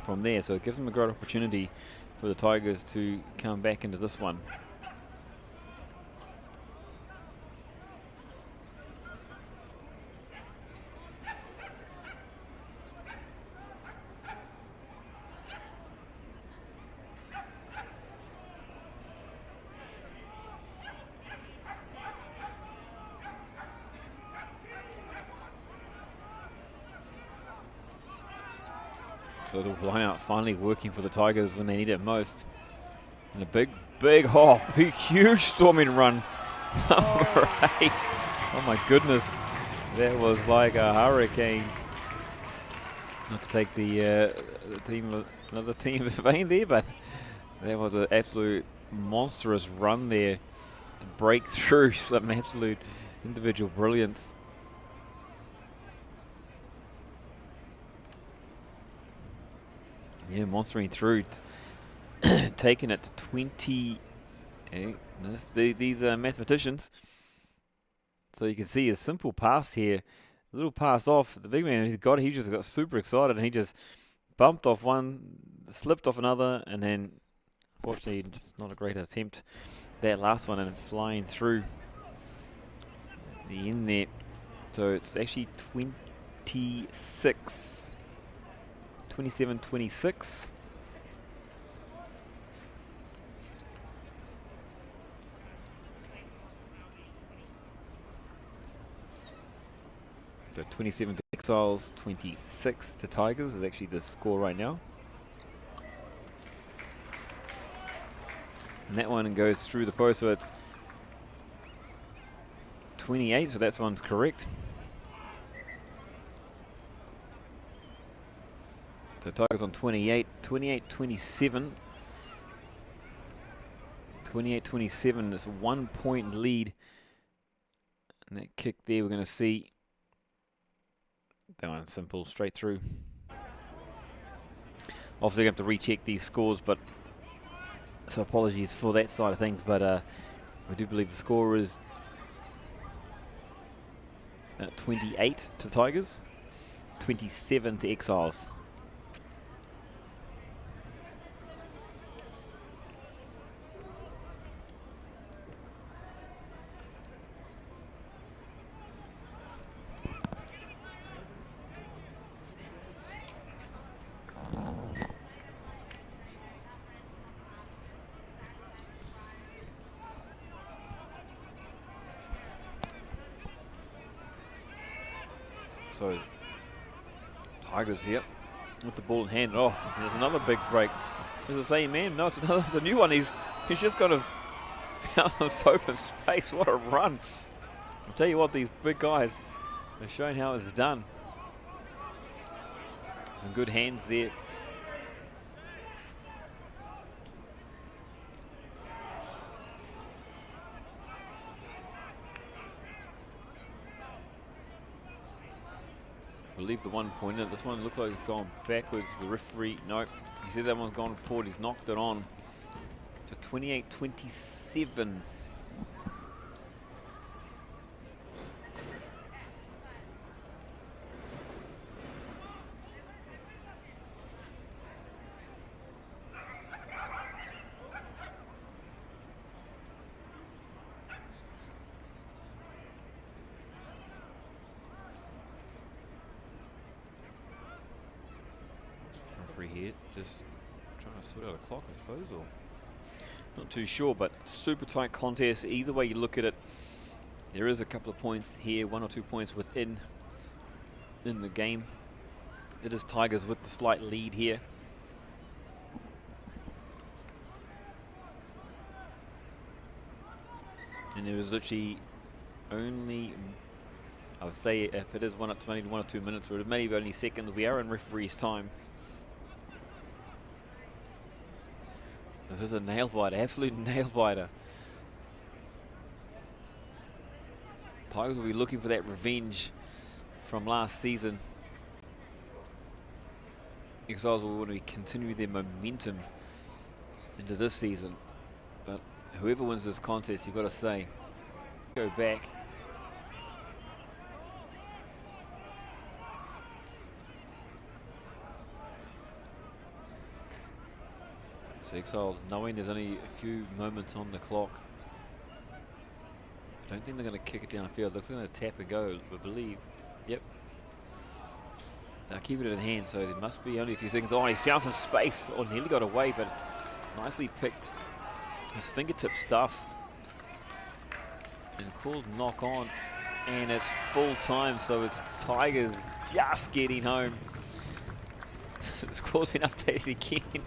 S1: from there, so it gives them a great opportunity for the Tigers to come back into this one. So the line out finally working for the Tigers when they need it most. And a big, huge storming run. Number 8. Oh my goodness. That was like a hurricane. Not to take the team, another team of vain there, but that was an absolute monstrous run there to break through some absolute individual brilliance. Yeah, monstering through, taking it to 28. These are mathematicians. So you can see a simple pass here, a little pass off. The big man, he just got super excited and he just bumped off one, slipped off another, and then unfortunately it's not a great attempt. That last one and flying through the end there. So it's actually 26. 27-26. So 27 to Exiles, 26 to Tigers is actually the score right now. And that one goes through the post, so it's 28, so that one's correct. So Tigers on 28, 28-27. 28-27, it's a 1 point lead. And that kick there, we're going to see. That one simple, straight through. Obviously, we have to recheck these scores, but so apologies for that side of things. But we do believe the score is 28 to Tigers, 27 to Exiles. So Tigers here with the ball in hand. Oh, there's another big break. Is it the same man? No, it's a new one. He's just kind of found this open space. What a run. I'll tell you what, these big guys are showing how it's done. Some good hands there. believe, the 1 pointer. This one looks like it's gone backwards. The referee, nope. He said that one's gone forward. He's knocked it on. So 28-27. Referee here, just trying to sort out a clock, I suppose, or not too sure, but super tight contest. Either way you look at it, there is a couple of points here, 1 or 2 points within the game. It is Tigers with the slight lead here. And there is literally only, I would say, if it is 1 or 2 minutes, or maybe only seconds, we are in referee's time. This is a nail biter, absolute nail biter. Tigers will be looking for that revenge from last season. Exiles will want to continue their momentum into this season. But whoever wins this contest, you've got to say, go back. So Exiles, knowing there's only a few moments on the clock, I don't think they're going to kick it downfield. They're going to tap and go, I believe. Yep. They'll keep it in hand, so there must be only a few seconds. Oh, he's found some space. Oh, nearly got away, but nicely picked. His fingertip stuff. And called knock on. And it's full time, so it's Tigers just getting home. The score's been updated again.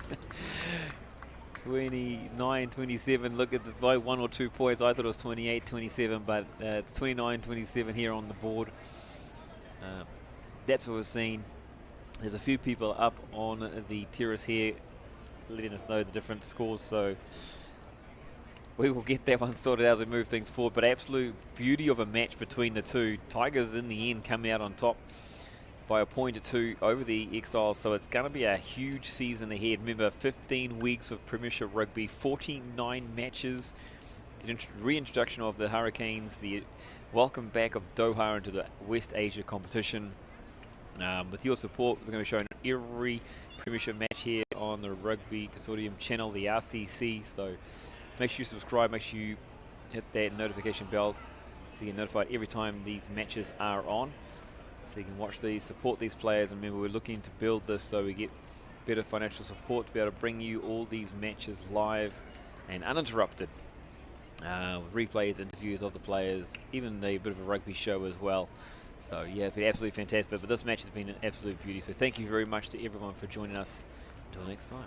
S1: 29-27. Look at this by 1 or 2 points. I thought it was 28-27, but it's 29-27 here on the board. That's what we're seeing. There's a few people up on the terrace here letting us know the different scores, so we will get that one sorted out as we move things forward. But absolute beauty of a match between the two. Tigers in the end coming out on top by a point or 2 over the Exiles, so it's going to be a huge season ahead. Remember, 15 weeks of Premiership rugby, 49 matches, the reintroduction of the Hurricanes, the welcome back of Doha into the West Asia competition. With your support, we're going to be showing every Premiership match here on the Rugby Consortium channel, the RCC, so make sure you subscribe, make sure you hit that notification bell so you get notified every time these matches are on. So you can watch these, support these players, and remember we're looking to build this so we get better financial support to be able to bring you all these matches live and uninterrupted. With replays, interviews of the players, even a bit of a rugby show as well. So yeah, it's been absolutely fantastic, but this match has been an absolute beauty. So thank you very much to everyone for joining us. Until next time.